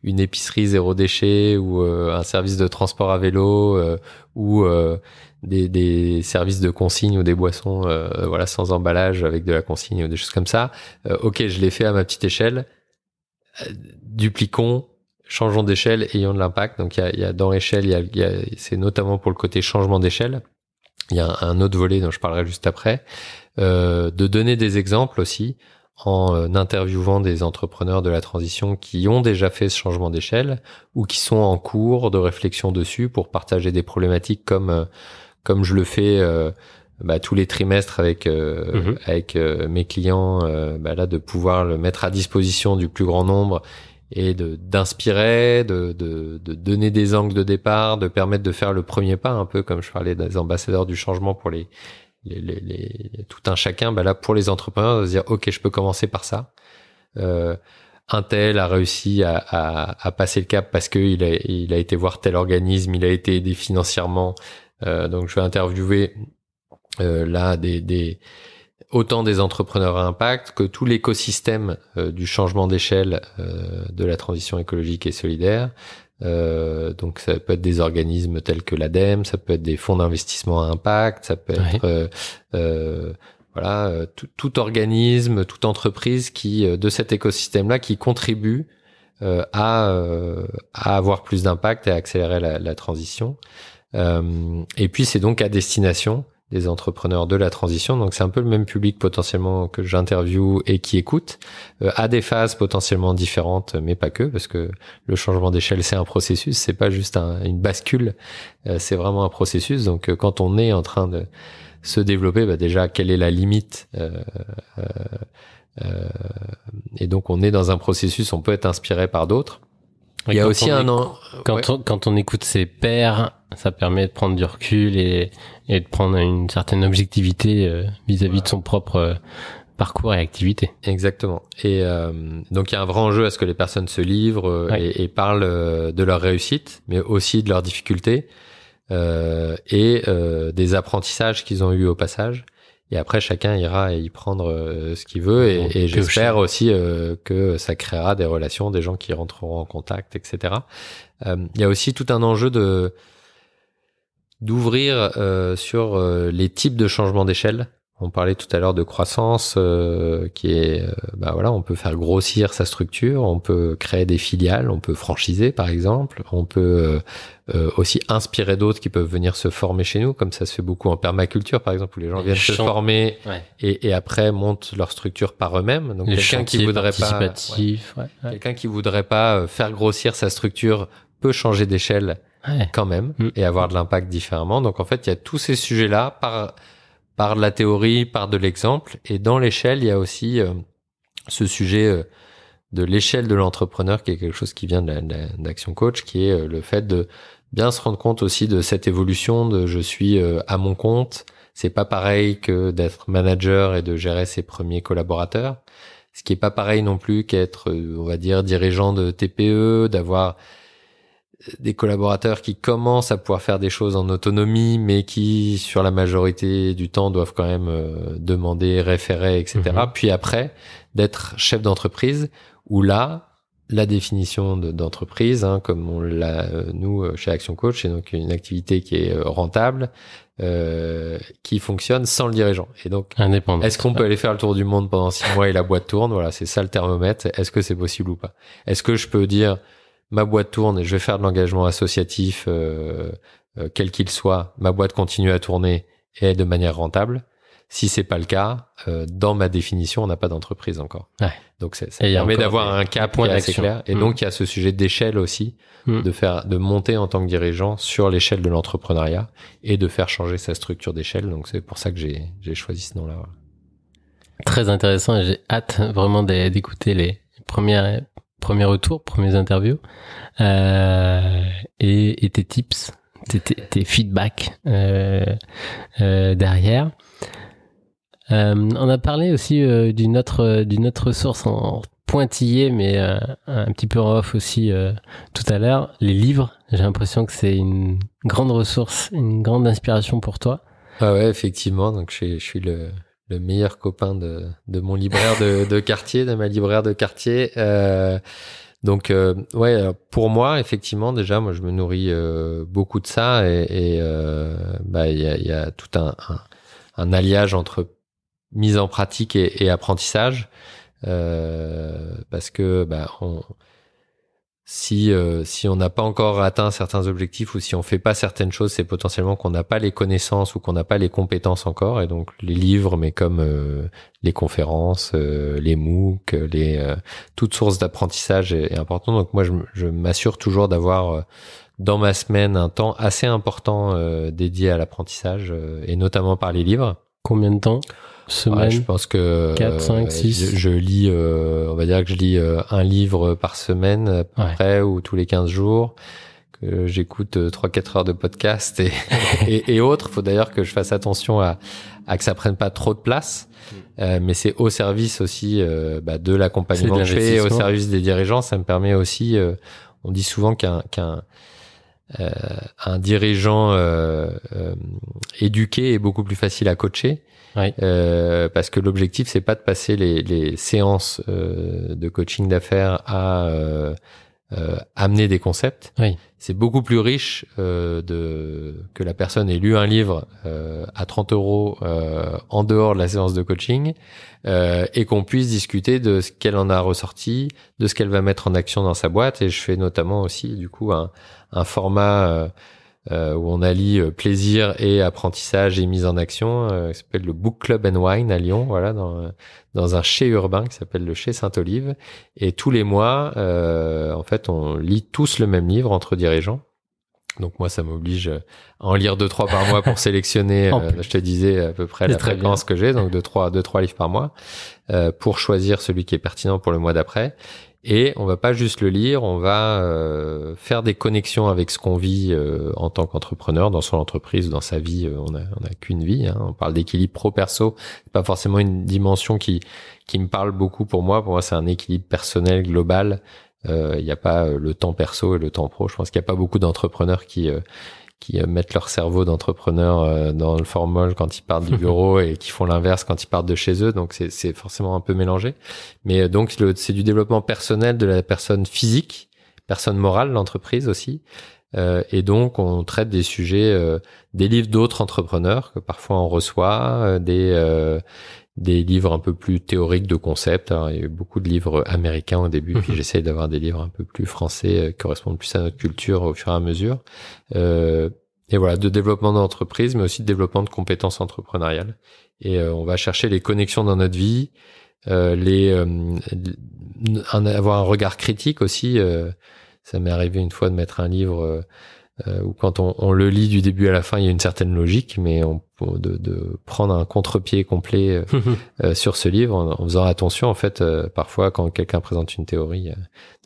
une épicerie zéro déchet ou un service de transport à vélo ou des services de consigne ou des boissons sans emballage avec de la consigne ou des choses comme ça. Ok, je l'ai fait à ma petite échelle. Dupliquons, changeons d'échelle, ayons de l'impact. Donc il y a dans l'échelle, c'est notamment pour le côté changement d'échelle. Il y a un autre volet dont je parlerai juste après, de donner des exemples aussi en interviewant des entrepreneurs de la transition qui ont déjà fait ce changement d'échelle ou qui sont en cours de réflexion dessus pour partager des problématiques comme je le fais tous les trimestres avec mes clients, là de pouvoir le mettre à disposition du plus grand nombre et d'inspirer, de donner des angles de départ, de permettre de faire le premier pas, un peu comme je parlais des ambassadeurs du changement pour les tout un chacun, là pour les entrepreneurs de se dire ok, je peux commencer par ça. Un tel a réussi à passer le cap parce que il a été voir tel organisme, il a été aidé financièrement, donc je vais interviewer là autant des entrepreneurs à impact que tout l'écosystème du changement d'échelle de la transition écologique et solidaire. Donc ça peut être des organismes tels que l'ADEME, ça peut être des fonds d'investissement à impact, ça peut être tout organisme, toute entreprise qui de cet écosystème-là qui contribue à avoir plus d'impact et à accélérer la transition. Et puis c'est donc à destination des entrepreneurs de la transition, donc c'est un peu le même public potentiellement que j'interviewe et qui écoute, à des phases potentiellement différentes, mais pas que, parce que le changement d'échelle c'est un processus, c'est pas juste une bascule, c'est vraiment un processus. Donc quand on est en train de se développer, déjà quelle est la limite, et donc on est dans un processus, on peut être inspiré par d'autres. Il y a aussi quand on écoute ses pairs, ça permet de prendre du recul et de prendre une certaine objectivité vis-à-vis de son propre parcours et activité. Exactement. Et donc il y a un vrai enjeu à ce que les personnes se livrent et parlent de leur réussite, mais aussi de leurs difficultés et des apprentissages qu'ils ont eu au passage. Et après, chacun ira y prendre ce qu'il veut. Et j'espère aussi que ça créera des relations, des gens qui rentreront en contact, etc. Il y a aussi tout un enjeu d'ouvrir sur les types de changements d'échelle. On parlait tout à l'heure de croissance, qui est, on peut faire grossir sa structure, on peut créer des filiales, on peut franchiser par exemple, on peut aussi inspirer d'autres qui peuvent venir se former chez nous, comme ça se fait beaucoup en permaculture par exemple, où les gens viennent se former et après montent leur structure par eux-mêmes. Donc quelqu'un qui voudrait pas faire grossir sa structure peut changer d'échelle quand même et avoir de l'impact différemment. Donc en fait, il y a tous ces sujets-là par de la théorie, par de l'exemple. Et dans l'échelle, il y a aussi ce sujet de l'échelle de l'entrepreneur, qui est quelque chose qui vient d'Action Coach, qui est le fait de bien se rendre compte aussi de cette évolution de je suis à mon compte. C'est pas pareil que d'être manager et de gérer ses premiers collaborateurs. Ce qui est pas pareil non plus qu'être, on va dire, dirigeant de TPE, d'avoir des collaborateurs qui commencent à pouvoir faire des choses en autonomie, mais qui, sur la majorité du temps, doivent quand même demander, référer, etc. Puis après, d'être chef d'entreprise, où là, la définition d'entreprise, comme on l'a nous chez Action Coach, c'est donc une activité qui est rentable, qui fonctionne sans le dirigeant. Et donc, indépendant. Est-ce qu'on peut aller faire le tour du monde pendant 6 mois et la boîte tourne? Voilà, c'est ça le thermomètre. Est-ce que c'est possible ou pas? Est-ce que je peux dire ma boîte tourne et je vais faire de l'engagement associatif, quel qu'il soit, ma boîte continue à tourner et est de manière rentable? Si c'est pas le cas, dans ma définition, on n'a pas d'entreprise encore. Donc ça permet d'avoir un cap qui est assez clair. Et donc il y a ce sujet d'échelle aussi, de monter en tant que dirigeant sur l'échelle de l'entrepreneuriat et de faire changer sa structure d'échelle. Donc c'est pour ça que j'ai choisi ce nom-là. Voilà. Très intéressant, et j'ai hâte vraiment d'écouter les premiers retours, premières interviews, et tes tips, tes feedbacks derrière. On a parlé aussi d'une autre ressource en pointillé, mais un petit peu en off aussi tout à l'heure, les livres. J'ai l'impression que c'est une grande ressource, une grande inspiration pour toi. Ah ouais, effectivement. Donc je suis le meilleur copain de mon libraire de quartier, de ma libraire de quartier. Donc pour moi, effectivement, déjà, moi, je me nourris beaucoup de ça et il y a tout un alliage entre mise en pratique et apprentissage, parce que si on n'a pas encore atteint certains objectifs ou si on fait pas certaines choses, c'est potentiellement qu'on n'a pas les connaissances ou qu'on n'a pas les compétences encore. Et donc les livres, mais comme les conférences, les MOOC, toute source d'apprentissage est important. Donc moi, je m'assure toujours d'avoir dans ma semaine un temps assez important dédié à l'apprentissage, et notamment par les livres. Combien de temps? Semaine, je pense que 4, 5, 6. Je lis, on va dire que je lis un livre par semaine à peu près, ou tous les 15 jours, que j'écoute 3-4 heures de podcast et autres. Faut d'ailleurs que je fasse attention à que ça prenne pas trop de place, mais c'est au service aussi de l'accompagnement que je fais, au service des dirigeants. Ça me permet aussi, on dit souvent qu'un dirigeant éduqué est beaucoup plus facile à coacher. Parce que l'objectif, c'est pas de passer les séances de coaching d'affaires à amener des concepts. C'est beaucoup plus riche que la personne ait lu un livre à 30 € en dehors de la séance de coaching, et qu'on puisse discuter de ce qu'elle en a ressorti, de ce qu'elle va mettre en action dans sa boîte. Et je fais notamment aussi du coup un format où on allie plaisir et apprentissage et mise en action, qui s'appelle le Book Club and Wine à Lyon, voilà, dans un chai urbain qui s'appelle le chai Sainte-Olive. Et tous les mois, en fait, on lit tous le même livre entre dirigeants. Donc moi, ça m'oblige à en lire 2-3 par mois pour sélectionner, je te disais à peu près la fréquence que j'ai, donc 2-3 livres par mois, pour choisir celui qui est pertinent pour le mois d'après. Et on va pas juste le lire, on va faire des connexions avec ce qu'on vit en tant qu'entrepreneur, dans son entreprise, dans sa vie. On a qu'une vie, hein. On parle d'équilibre pro-perso, c'est pas forcément une dimension qui me parle beaucoup pour moi. Pour moi, c'est un équilibre personnel global. Il n'y a pas le temps perso et le temps pro. Je pense qu'il n'y a pas beaucoup d'entrepreneurs qui mettent leur cerveau d'entrepreneur dans le formol quand ils partent du bureau et qui font l'inverse quand ils partent de chez eux. Donc c'est forcément un peu mélangé. Mais donc c'est du développement personnel de la personne physique, personne morale, l'entreprise aussi. Et donc on traite des sujets, des livres d'autres entrepreneurs que parfois on reçoit, des livres un peu plus théoriques de concepts. Alors, il y a eu beaucoup de livres américains au début, puis j'essaye d'avoir des livres un peu plus français qui correspondent plus à notre culture au fur et à mesure. Et voilà, de développement d'entreprise, mais aussi de développement de compétences entrepreneuriales. Et on va chercher les connexions dans notre vie, avoir un regard critique aussi. Ça m'est arrivé une fois de mettre un livre où quand on le lit du début à la fin, il y a une certaine logique, mais de prendre un contre-pied complet sur ce livre en faisant attention, en fait, parfois quand quelqu'un présente une théorie,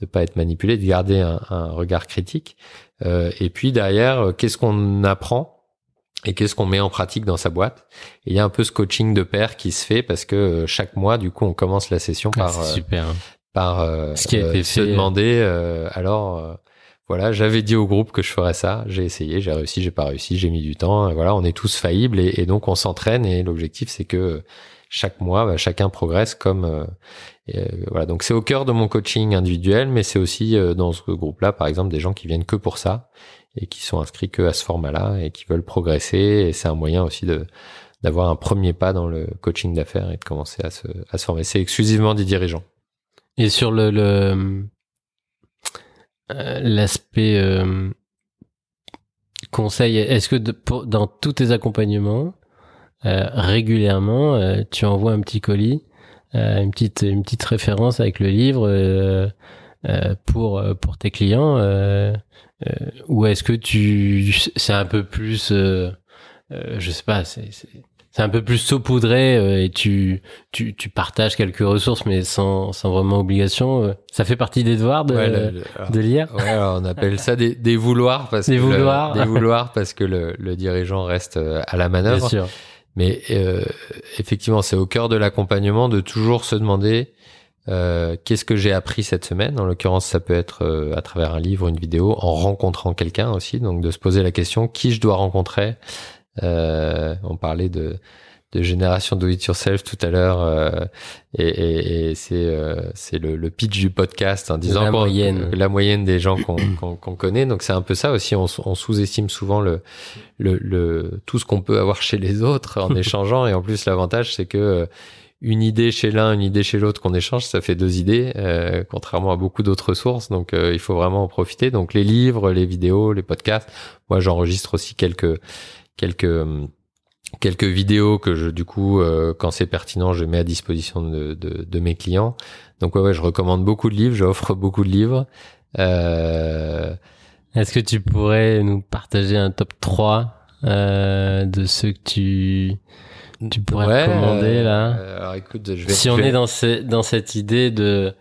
de pas être manipulé, de garder un regard critique. Et puis derrière, qu'est-ce qu'on apprend et qu'est-ce qu'on met en pratique dans sa boîte. Et il y a un peu ce coaching de pair qui se fait parce que chaque mois, du coup, on commence la session par ce qui a été se demander voilà, j'avais dit au groupe que je ferais ça, j'ai essayé, j'ai réussi, j'ai pas réussi, j'ai mis du temps, voilà, on est tous faillibles et donc on s'entraîne et l'objectif c'est que chaque mois chacun progresse comme voilà, donc c'est au cœur de mon coaching individuel, mais c'est aussi dans ce groupe-là par exemple des gens qui viennent que pour ça et qui sont inscrits que à ce format-là et qui veulent progresser, et c'est un moyen aussi d'avoir un premier pas dans le coaching d'affaires et de commencer à se former. C'est exclusivement des dirigeants. Et sur l'aspect conseil, est-ce que dans tous tes accompagnements, régulièrement, tu envoies un petit colis, une petite référence avec le livre pour tes clients, ou est-ce que c'est un peu plus, je sais pas, c'est un peu plus saupoudré et tu partages quelques ressources mais sans vraiment obligation. Ça fait partie des devoirs de lire. Ouais, alors on appelle ça des vouloirs parce des vouloirs parce que le dirigeant reste à la manœuvre. Bien sûr. Mais effectivement, c'est au cœur de l'accompagnement de toujours se demander qu'est-ce que j'ai appris cette semaine. En l'occurrence, ça peut être à travers un livre, une vidéo, en rencontrant quelqu'un aussi. Donc de se poser la question qui je dois rencontrer. On parlait de génération do it yourself tout à l'heure, et c'est le pitch du podcast, en disant la moyenne des gens qu'on connaît. Donc c'est un peu ça aussi, on sous-estime souvent tout ce qu'on peut avoir chez les autres en échangeant, et en plus l'avantage c'est que une idée chez l'un, une idée chez l'autre qu'on échange, ça fait 2 idées, contrairement à beaucoup d'autres sources. Donc il faut vraiment en profiter. Donc les livres, les vidéos, les podcasts. Moi j'enregistre aussi quelques vidéos que du coup, quand c'est pertinent, je mets à disposition de mes clients. Donc ouais, je recommande beaucoup de livres, j'offre beaucoup de livres. Est-ce que tu pourrais nous partager un top 3 de ceux que tu pourrais recommander là? Alors écoute, on est dans cette idée de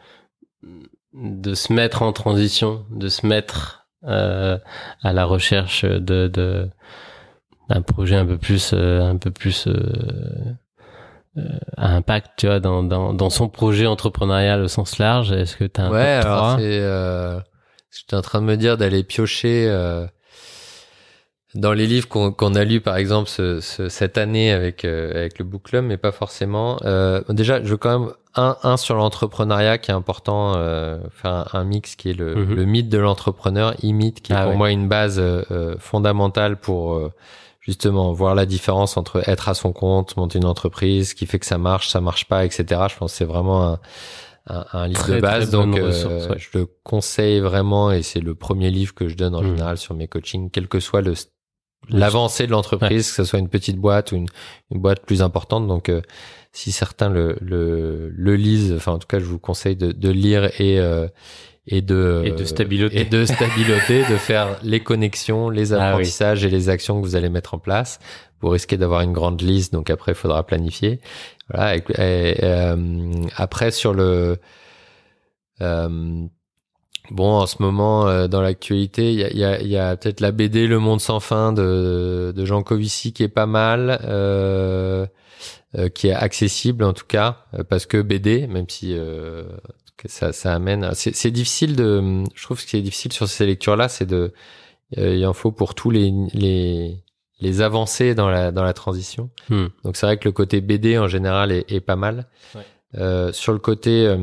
se mettre en transition, de se mettre à la recherche d'un projet un peu plus à impact, tu vois, dans son projet entrepreneurial au sens large. Est-ce que tu as un top 3? Alors j'étais en train de me dire d'aller piocher dans les livres qu'on a lus par exemple cette année avec le book club, mais pas forcément. Déjà, je veux quand même un sur l'entrepreneuriat qui est important, faire un mix qui est le mythe de l'entrepreneur, e-mythe, qui est pour moi une base fondamentale pour justement voir la différence entre être à son compte, monter une entreprise, ce qui fait que ça marche pas, etc. Je pense que c'est vraiment un livre de base, donc je le conseille vraiment, et c'est le premier livre que je donne en général sur mes coachings, quel que soit l'avancée de l'entreprise, que ce soit une petite boîte ou une boîte plus importante. Donc si certains le lisent, enfin en tout cas je vous conseille de lire et de stabiloter, de faire les connexions, les apprentissages et les actions que vous allez mettre en place. Vous risquez d'avoir une grande liste, donc après il faudra planifier. Voilà. Après sur bon, en ce moment, dans l'actualité, il y a peut-être la BD Le Monde sans fin de Jean Covici qui est pas mal, qui est accessible en tout cas, parce que BD, même si que ça amène, c'est difficile je trouve que ce qui est difficile sur ces lectures-là, c'est il en faut pour tous les avancées dans la transition. Donc c'est vrai que le côté BD en général est pas mal. Ouais. Sur le côté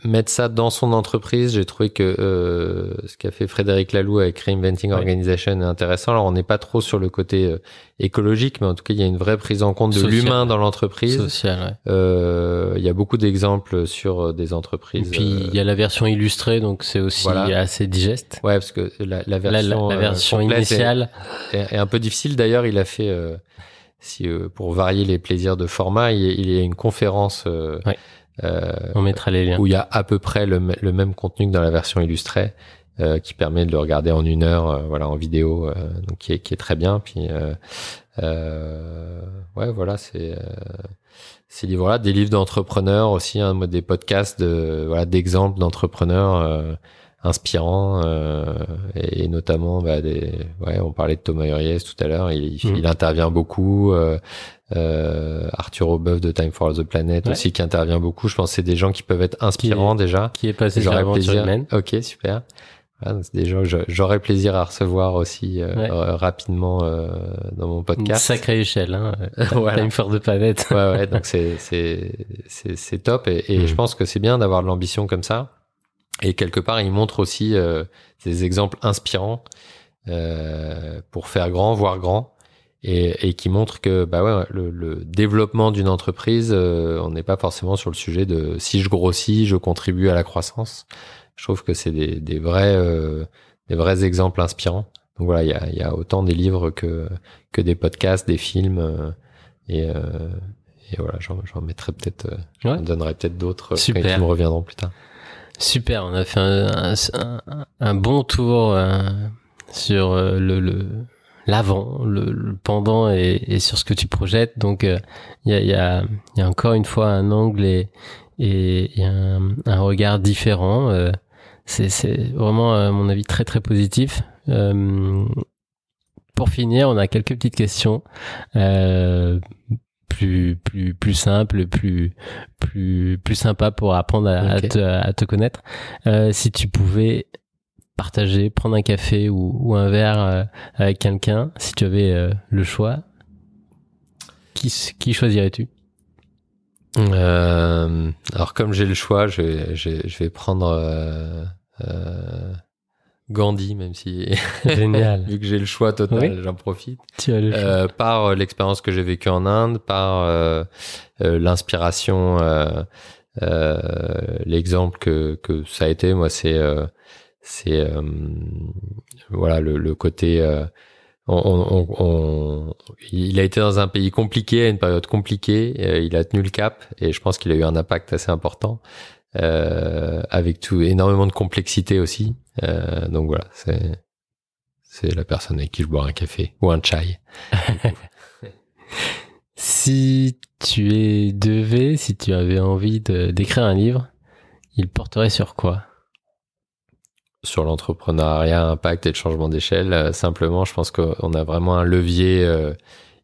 mettre ça dans son entreprise, j'ai trouvé que ce qu'a fait Frédéric Laloux avec Reinventing Organization est intéressant. Alors on n'est pas trop sur le côté écologique, mais en tout cas il y a une vraie prise en compte de l'humain dans l'entreprise. Social, ouais. Il y a beaucoup d'exemples sur des entreprises. Et puis il y a la version illustrée, donc c'est aussi assez digeste. Ouais, parce que la version initiale est un peu difficile. D'ailleurs, il a fait pour varier les plaisirs de format, il y a une conférence. On mettra les liens. Où il y a à peu près le même contenu que dans la version illustrée, qui permet de le regarder en 1 heure, en vidéo, donc qui est très bien. Puis ces livres-là, des livres d'entrepreneurs aussi, des podcasts d'exemples d'entrepreneurs inspirants, et notamment on parlait de Thomas Huriez tout à l'heure, il intervient beaucoup. Arthur Aubeuf de Time for the Planet aussi qui intervient beaucoup. Je pense que c'est des gens qui peuvent être inspirants déjà. Qui est passé sur Aventure Humaine. Ok, super. Voilà, c'est des gens que j'aurais plaisir à recevoir aussi rapidement dans mon podcast. Une sacrée échelle, hein. Time for the Planet. Ouais, donc c'est top et je pense que c'est bien d'avoir de l'ambition comme ça. Et quelque part, il montre aussi des exemples inspirants pour faire grand, voir grand. Et qui montre que le développement d'une entreprise, on n'est pas forcément sur le sujet de si je grossis, je contribue à la croissance. Je trouve que c'est des vrais exemples inspirants. Donc voilà, il y a autant des livres que des podcasts, des films, et voilà, j'en mettrai peut-être, j'en donnerai peut-être d'autres qui me reviendront plus tard. Super, on a fait un bon tour sur l'avant, le pendant et sur ce que tu projettes. Donc il y a encore une fois un angle et un regard différent. C'est vraiment à mon avis très très positif. Pour finir, on a quelques petites questions plus simples, plus sympa pour apprendre à te connaître. Si tu pouvais partager, prendre un café ou un verre avec quelqu'un, si tu avais le choix, qui choisirais-tu? Alors comme j'ai le choix, je vais prendre Gandhi, même si génial. Vu que j'ai le choix total, j'en profite. Tu as le choix. Par l'expérience que j'ai vécue en Inde, par l'inspiration, l'exemple que ça a été, moi c'est le côté il a été dans un pays compliqué à une période compliquée, il a tenu le cap et je pense qu'il a eu un impact assez important, avec énormément de complexité aussi, donc voilà, c'est la personne avec qui je bois un café ou un chai. Si tu avais envie d'écrire un livre, il porterait sur quoi? Sur l'entrepreneuriat, impact et le changement d'échelle. Simplement, je pense qu'on a vraiment un levier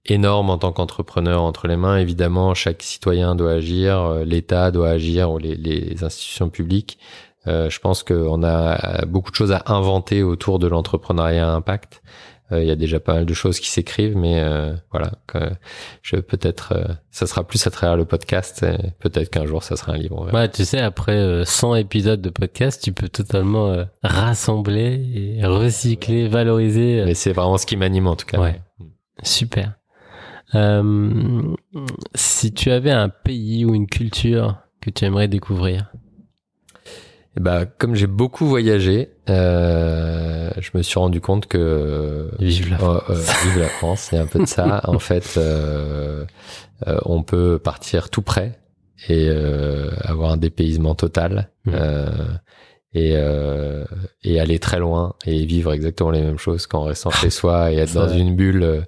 énorme en tant qu'entrepreneur entre les mains. Évidemment, chaque citoyen doit agir, l'État doit agir, ou les institutions publiques. Je pense qu'on a beaucoup de choses à inventer autour de l'entrepreneuriat impact. Il y a déjà pas mal de choses qui s'écrivent, mais voilà, ça sera plus à travers le podcast, et peut-être qu'un jour ça sera un livre. Ouais, tu sais, après 100 épisodes de podcast, tu peux totalement rassembler et recycler, valoriser. Mais c'est vraiment ce qui m'anime en tout cas. Ouais. Super. Si tu avais un pays ou une culture que tu aimerais découvrir? Comme j'ai beaucoup voyagé, je me suis rendu compte que vive la France. Vive la France, il y a un peu de ça. En fait, on peut partir tout près et avoir un dépaysement total, et aller très loin et vivre exactement les mêmes choses qu'en restant chez soi et être dans une bulle,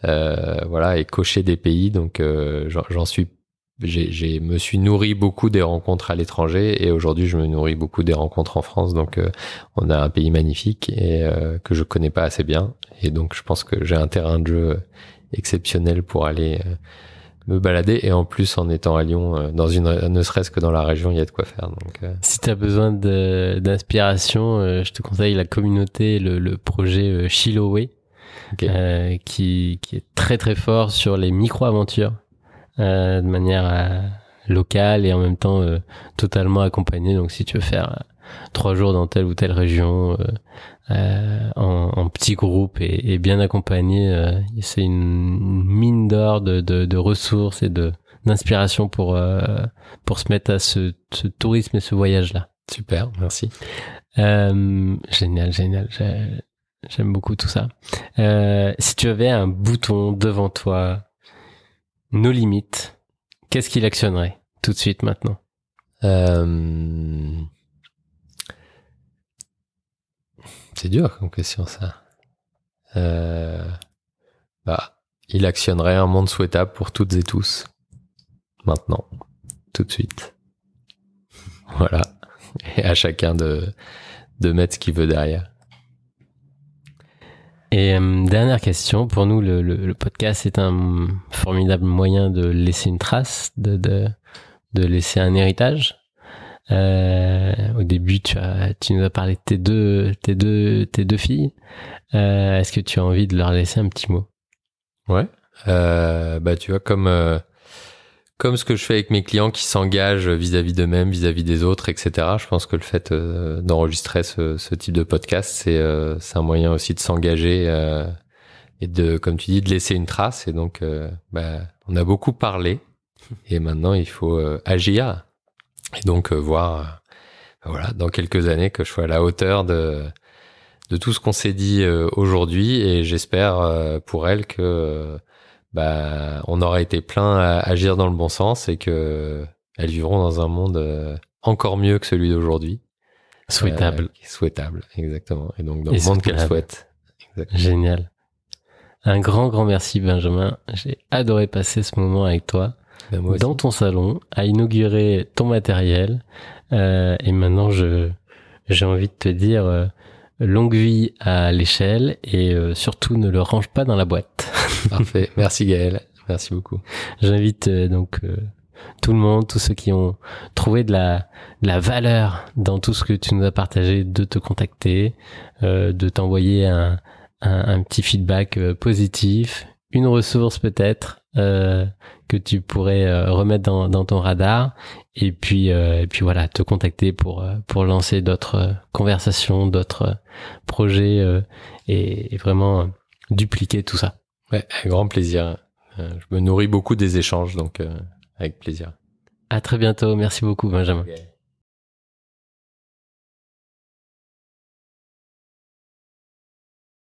et cocher des pays. Donc je me suis nourri beaucoup des rencontres à l'étranger et aujourd'hui je me nourris beaucoup des rencontres en France. Donc on a un pays magnifique et que je connais pas assez bien, et donc je pense que j'ai un terrain de jeu exceptionnel pour aller me balader, et en plus en étant à Lyon, ne serait-ce que dans la région, il y a de quoi faire. Donc, si tu as besoin d'inspiration, je te conseille la communauté, le projet Chiloé, okay. Qui est très très fort sur les micro-aventures de manière locale et en même temps totalement accompagnée. Donc si tu veux faire 3 jours dans telle ou telle région en petit groupe et bien accompagné, c'est une mine d'or de ressources et d'inspiration pour se mettre à ce tourisme et ce voyage là. Super, merci. Génial. J'aime beaucoup tout ça. Si tu avais un bouton devant toi, no limites, qu'est-ce qu'il actionnerait tout de suite maintenant? C'est dur comme question, ça. Il actionnerait un monde souhaitable pour toutes et tous. Maintenant. Tout de suite. Voilà. Et à chacun de mettre ce qu'il veut derrière. Et dernière question, pour nous le podcast est un formidable moyen de laisser une trace, de laisser un héritage. Au début tu nous as parlé de tes deux filles. Est-ce que tu as envie de leur laisser un petit mot? Ouais. Tu vois, comme ce que je fais avec mes clients qui s'engagent vis-à-vis d'eux-mêmes, vis-à-vis des autres, etc. Je pense que le fait d'enregistrer ce type de podcast, c'est un moyen aussi de s'engager et de, comme tu dis, de laisser une trace. Et donc, on a beaucoup parlé et maintenant il faut agir. Et donc voir, dans quelques années que je sois à la hauteur de tout ce qu'on s'est dit aujourd'hui. Et j'espère pour elles que on aura été plein à agir dans le bon sens et que elles vivront dans un monde encore mieux que celui d'aujourd'hui. Souhaitable. Souhaitable, exactement. Et donc dans le monde qu'elles souhaitent. Exactement. Génial. Un grand merci Benjamin. J'ai adoré passer ce moment avec toi dans ton salon, à inaugurer ton matériel. Et maintenant, j'ai envie de te dire longue vie à l'échelle et surtout ne le range pas dans la boîte. Parfait. Merci Gaël. Merci beaucoup. J'invite tout le monde, tous ceux qui ont trouvé de la valeur dans tout ce que tu nous as partagé, de te contacter, de t'envoyer un petit feedback positif, une ressource peut-être que tu pourrais remettre dans ton radar, et puis voilà, te contacter pour lancer d'autres conversations, d'autres projets et vraiment dupliquer tout ça. Ouais, avec grand plaisir. Je me nourris beaucoup des échanges, donc avec plaisir. À très bientôt. Merci beaucoup, Benjamin. Okay.